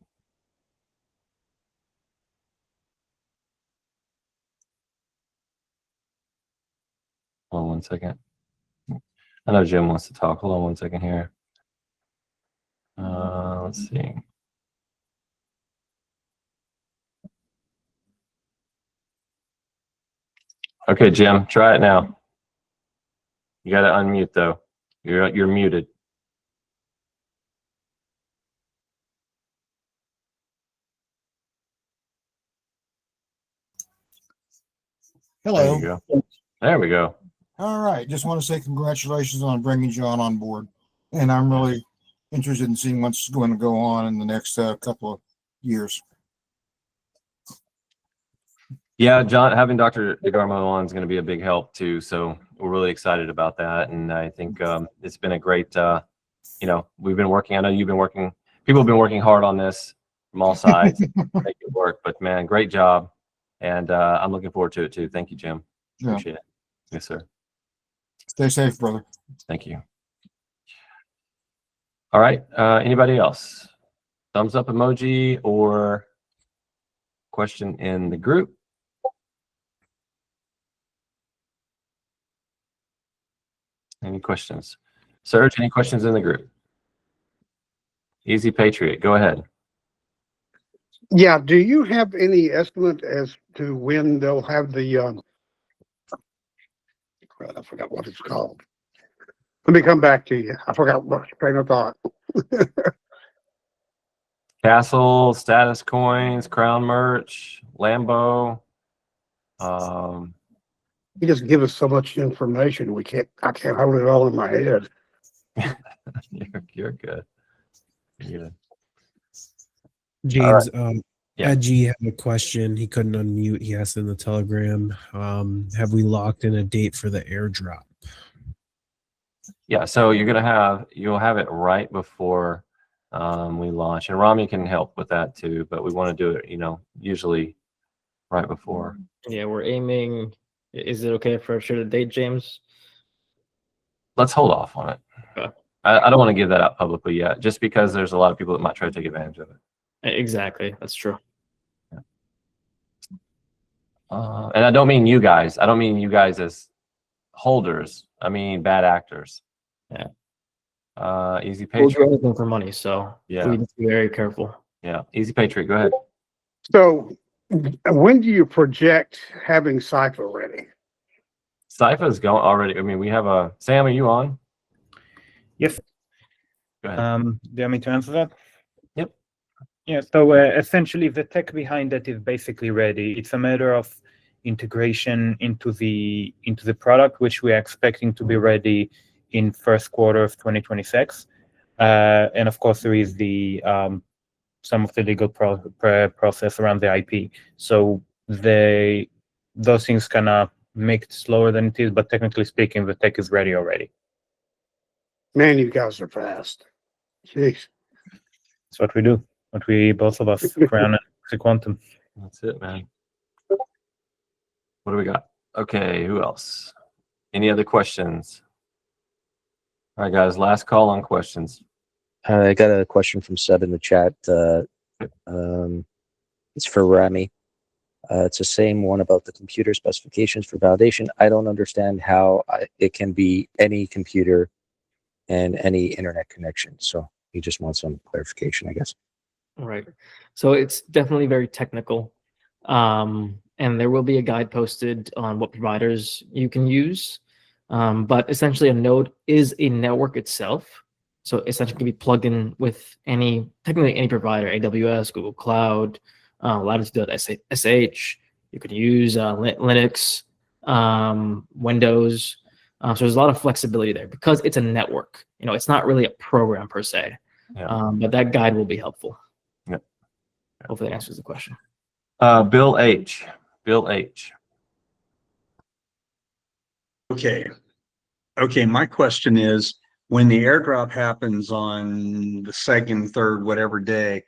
[SPEAKER 1] Hold on one second. I know Jim wants to talk. Hold on one second here. Let's see. Okay, Jim, try it now. You got to unmute though. You're muted.
[SPEAKER 20] Hello.
[SPEAKER 1] There you go. There we go.
[SPEAKER 20] All right. Just want to say congratulations on bringing John on board. And I'm really interested in seeing what's going to go on in the next couple of years.
[SPEAKER 1] Yeah, John, having Dr. DeGarmo on is going to be a big help too. So we're really excited about that. And I think it's been a great, we've been working, I know you've been working, people have been working hard on this from all sides to make it work, but man, great job. And I'm looking forward to it too. Thank you, Jim.
[SPEAKER 20] Yeah.
[SPEAKER 1] Appreciate it. Yes, sir.
[SPEAKER 20] Stay safe, brother.
[SPEAKER 1] Thank you. All right. Anybody else? Thumbs up emoji or question in the group? Any questions? Serge, any questions in the group? Easy Patriot, go ahead.
[SPEAKER 19] Yeah, do you have any estimate as to when they'll have the, I forgot what it's called. Let me come back to you. I forgot what train of thought.
[SPEAKER 1] Castle, status coins, Crown merch, Lambo.
[SPEAKER 19] You just give us so much information. I can't hold it all in my head.
[SPEAKER 1] You're good. You're good.
[SPEAKER 11] James,
[SPEAKER 1] Yeah.
[SPEAKER 11] Edgy had a question. He couldn't unmute. He asked in the Telegram, have we locked in a date for the airdrop?
[SPEAKER 1] Yeah, so you'll have it right before we launch, and Rami can help with that too, but we want to do it, usually right before.
[SPEAKER 10] Yeah, we're aiming. Is it okay for share the date, James?
[SPEAKER 1] Let's hold off on it.
[SPEAKER 10] Okay.
[SPEAKER 1] I don't want to give that out publicly yet, just because there's a lot of people that might try to take advantage of it.
[SPEAKER 10] Exactly, that's true.
[SPEAKER 1] Yeah. And I don't mean you guys. I don't mean you guys as holders. I mean bad actors.
[SPEAKER 10] Yeah.
[SPEAKER 1] Easy
[SPEAKER 10] We'll do
[SPEAKER 1] Patriot.
[SPEAKER 10] anything for money, so
[SPEAKER 1] Yeah.
[SPEAKER 10] we need to be very careful.
[SPEAKER 1] Yeah. Easy Patriot. Go ahead.
[SPEAKER 19] So when do you project having Cypher ready?
[SPEAKER 1] Cypher's going already. I mean, we have a Sam. Are you on?
[SPEAKER 12] Yes.
[SPEAKER 1] Go ahead.
[SPEAKER 12] Do you want me to answer that?
[SPEAKER 1] Yep.
[SPEAKER 12] Yeah, so essentially the tech behind it is basically ready. It's a matter of integration into the product, which we are expecting to be ready in first quarter of 2026. And of course, there is the some of the legal process around the IP. So those things kind of make it slower than it is, but technically speaking, the tech is ready already.
[SPEAKER 19] Man, you guys are fast. Jeez.
[SPEAKER 12] That's what we do. What we both of us, Krown and Quantum.
[SPEAKER 1] That's it, man. What do we got? Okay, who else? Any other questions? All right, guys, last call on questions.
[SPEAKER 14] I got a question from Seb in the chat. It's for Rami. It's the same one about the computer specifications for validation. I don't understand how it can be any computer and any internet connection. So he just wants some clarification, I guess.
[SPEAKER 10] Right. So it's definitely very technical. And there will be a guide posted on what providers you can use. But essentially a node is a network itself. So essentially can be plugged in with technically any provider, AWS, Google Cloud, Latitude.sh. You could use Linux, Windows. So there's a lot of flexibility there because it's a network. It's not really a program per se.
[SPEAKER 1] Yeah.
[SPEAKER 10] But that guide will be helpful.
[SPEAKER 1] Yep.
[SPEAKER 10] Hopefully that answers the question.
[SPEAKER 1] Bill H. Bill H.
[SPEAKER 17] Okay. My question is, when the airdrop happens on the second, third, whatever day,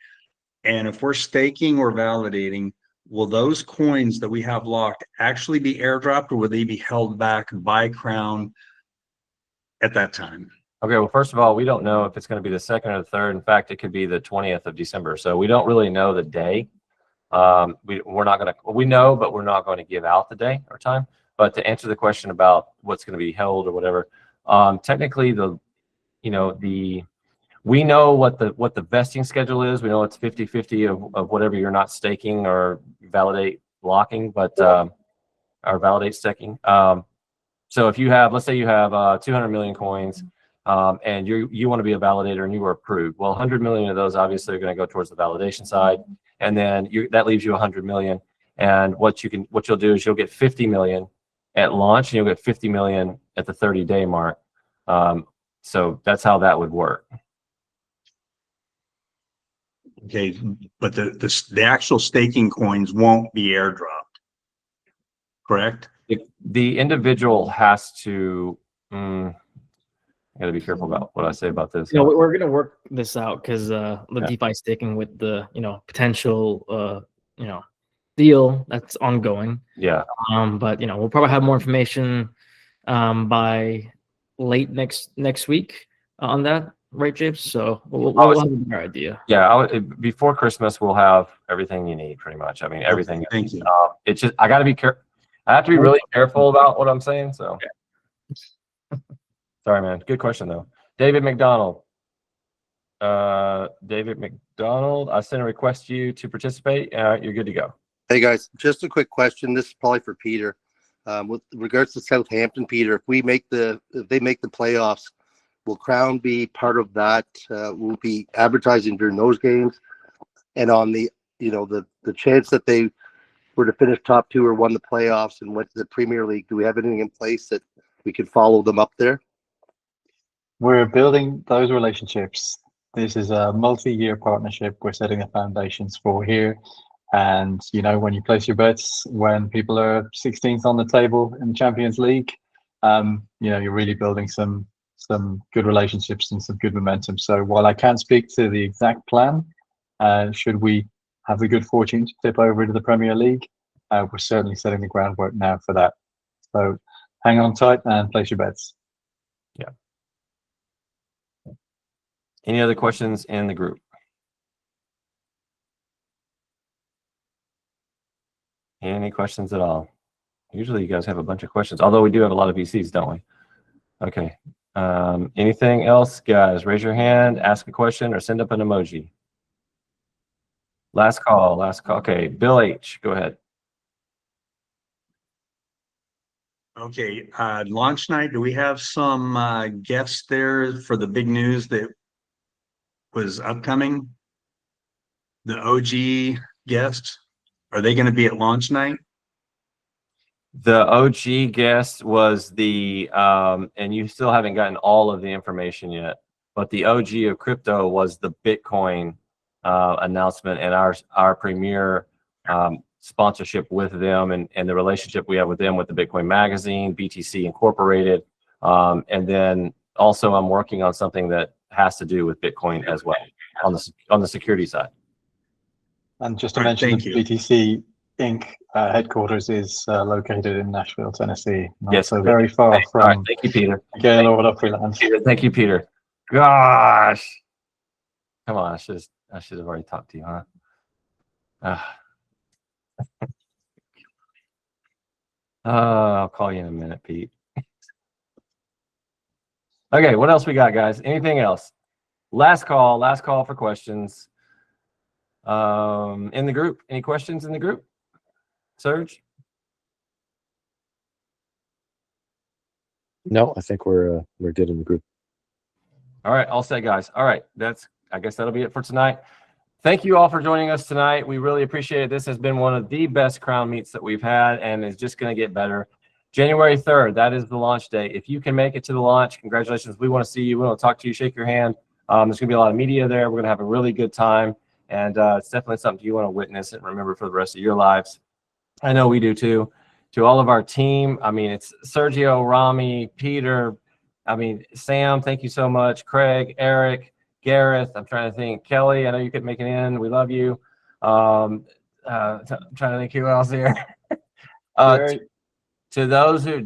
[SPEAKER 17] and if we're staking or validating, will those coins that we have locked actually be airdropped, or will they be held back by Krown at that time?
[SPEAKER 1] Okay, well, first of all, we don't know if it's going to be the 2nd or the 3rd. In fact, it could be the 20th of December. So we don't really know the day. We're not going to, we know, but we're not going to give out the day or time. But to answer the question about what's going to be held or whatever, technically we know what the vesting schedule is. We know it's 50-50 of whatever you're not staking or validate blocking, but or validate staking. So if you have, let's say you have 200 million coins, and you want to be a validator and you were approved. Well, 100 million of those obviously are going to go towards the validation side, and then that leaves you 100 million. And what you'll do is you'll get 50 million at launch, and you'll get 50 million at the 30-day mark. So that's how that would work.
[SPEAKER 17] Okay, but the actual staking coins won't be airdropped, correct?
[SPEAKER 1] The individual has to. I got to be careful about what I say about this.
[SPEAKER 10] We're going to work this out because the DeFi staking with the potential deal that's ongoing.
[SPEAKER 1] Yeah.
[SPEAKER 10] But we'll probably have more information by late next week on that, right, James? So we'll have a better idea.
[SPEAKER 1] Yeah, before Christmas we'll have everything you need, pretty much. I mean, everything.
[SPEAKER 17] Thank you.
[SPEAKER 1] It's just I got to be careful. I have to be really careful about what I'm saying. So. Sorry, man. Good question though. David McDonald. David McDonald, I sent a request to you to participate. You're good to go.
[SPEAKER 21] Hey guys, just a quick question. This is probably for Peter. With regards to Southampton, Peter, if they make the playoffs, will Krown be part of that? Will be advertising during those games? And on the chance that they were to finish top 2 or won the playoffs and went to the Premier League, do we have anything in place that we could follow them up there?
[SPEAKER 13] We're building those relationships. This is a multi-year partnership we're setting the foundations for here. And, when you place your bets, when people are 16th on the table in the Champions League, you're really building some good relationships and some good momentum. So while I can't speak to the exact plan, should we have the good fortune to tip over to the Premier League, we're certainly setting the groundwork now for that. So hang on tight and place your bets.
[SPEAKER 1] Yeah. Any other questions in the group? Any questions at all? Usually you guys have a bunch of questions, although we do have a lot of VCs, don't we? Okay. Anything else, guys? Raise your hand, ask a question, or send up an emoji. Last call. Okay, Bill H, go ahead.
[SPEAKER 17] Okay, launch night, do we have some guests there for the big news that was upcoming? The OG guests, are they going to be at launch night?
[SPEAKER 1] The OG guest was and you still haven't gotten all of the information yet, but the OG of crypto was the Bitcoin announcement and our premier sponsorship with them and the relationship we have with them with the Bitcoin magazine, BTC Incorporated. And then also I'm working on something that has to do with Bitcoin as well on the security side.
[SPEAKER 13] And just to mention the BTC Inc. Headquarters is located in Nashville, Tennessee. Not
[SPEAKER 1] Yes,
[SPEAKER 13] so very far
[SPEAKER 1] All
[SPEAKER 13] from
[SPEAKER 1] right, thank you, Peter.
[SPEAKER 13] Gale or what freelance.
[SPEAKER 1] Peter, thank you, Peter. Gosh, come on, I should have already talked to you, huh? I'll call you in a minute, Pete. Okay, what else we got, guys? Anything else? Last call for questions. In the group, any questions in the group? Serge?
[SPEAKER 14] No, I think we're good in the group.
[SPEAKER 1] All right, all set, guys. All right, I guess that'll be it for tonight. Thank you all for joining us tonight. We really appreciate it. This has been one of the best Krown meets that we've had, and it's just going to get better. January 3rd, that is the launch day. If you can make it to the launch, congratulations. We want to see you. We want to talk to you, shake your hand. There's going to be a lot of media there. We're going to have a really good time, and it's definitely something you want to witness and remember for the rest of your lives. I know we do too. To all of our team, I mean, it's Sergio, Rami, Peter, I mean, Sam, thank you so much. Craig, Eric, Gareth, I'm trying to think. Kelly, I know you couldn't make it in. We love you. I'm trying to think who else here. To those who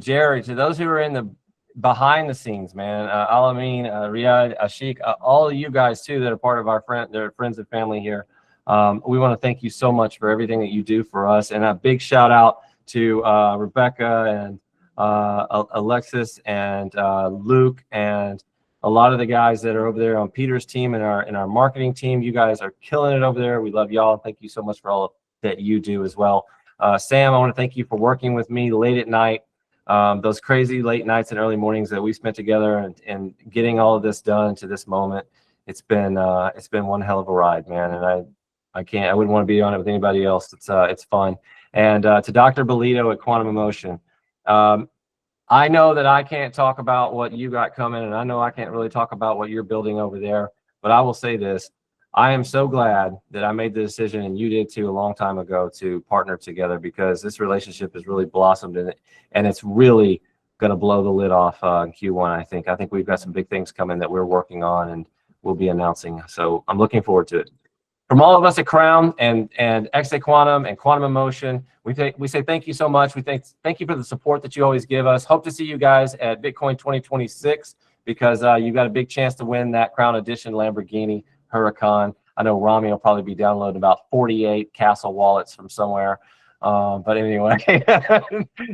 [SPEAKER 1] are in the behind the scenes, man, Alameen, Riyadh, Ashik, all of you guys too that are part of our friends and family here. We want to thank you so much for everything that you do for us, and a big shout out to Rebecca and Alexis and Luke and a lot of the guys that are over there on Peter's team and our marketing team. You guys are killing it over there. We love y'all. Thank you so much for all that you do as well. Sam, I want to thank you for working with me late at night. Those crazy late nights and early mornings that we spent together and getting all of this done to this moment. It's been one hell of a ride, man. And I wouldn't want to be on it with anybody else. It's fun. And to Dr. Bolito at Quantum Emotion, I know that I can't talk about what you got coming, and I know I can't really talk about what you're building over there, but I will say this. I am so glad that I made the decision, and you did too, a long time ago, to partner together, because this relationship has really blossomed in it, and it's really going to blow the lid off in Q1, I think. I think we've got some big things coming that we're working on and we'll be announcing. So I'm looking forward to it. From all of us at Krown and XA Quantum and Quantum Emotion, we say thank you so much. We thank you for the support that you always give us. Hope to see you guys at Bitcoin 2026, because you got a big chance to win that Krown Edition Lamborghini Huracan. I know Rami will probably be downloading about 48 Castle wallets from somewhere. But anyway,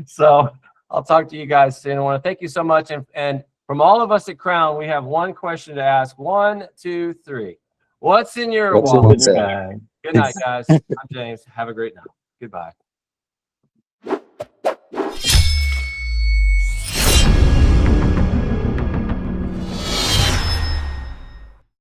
[SPEAKER 1] so I'll talk to you guys soon. I want to thank you so much. And from all of us at Krown, we have one question to ask. 1, 2, 3. What's in your wallet? Good night, guys. I'm James. Have a great night. Goodbye.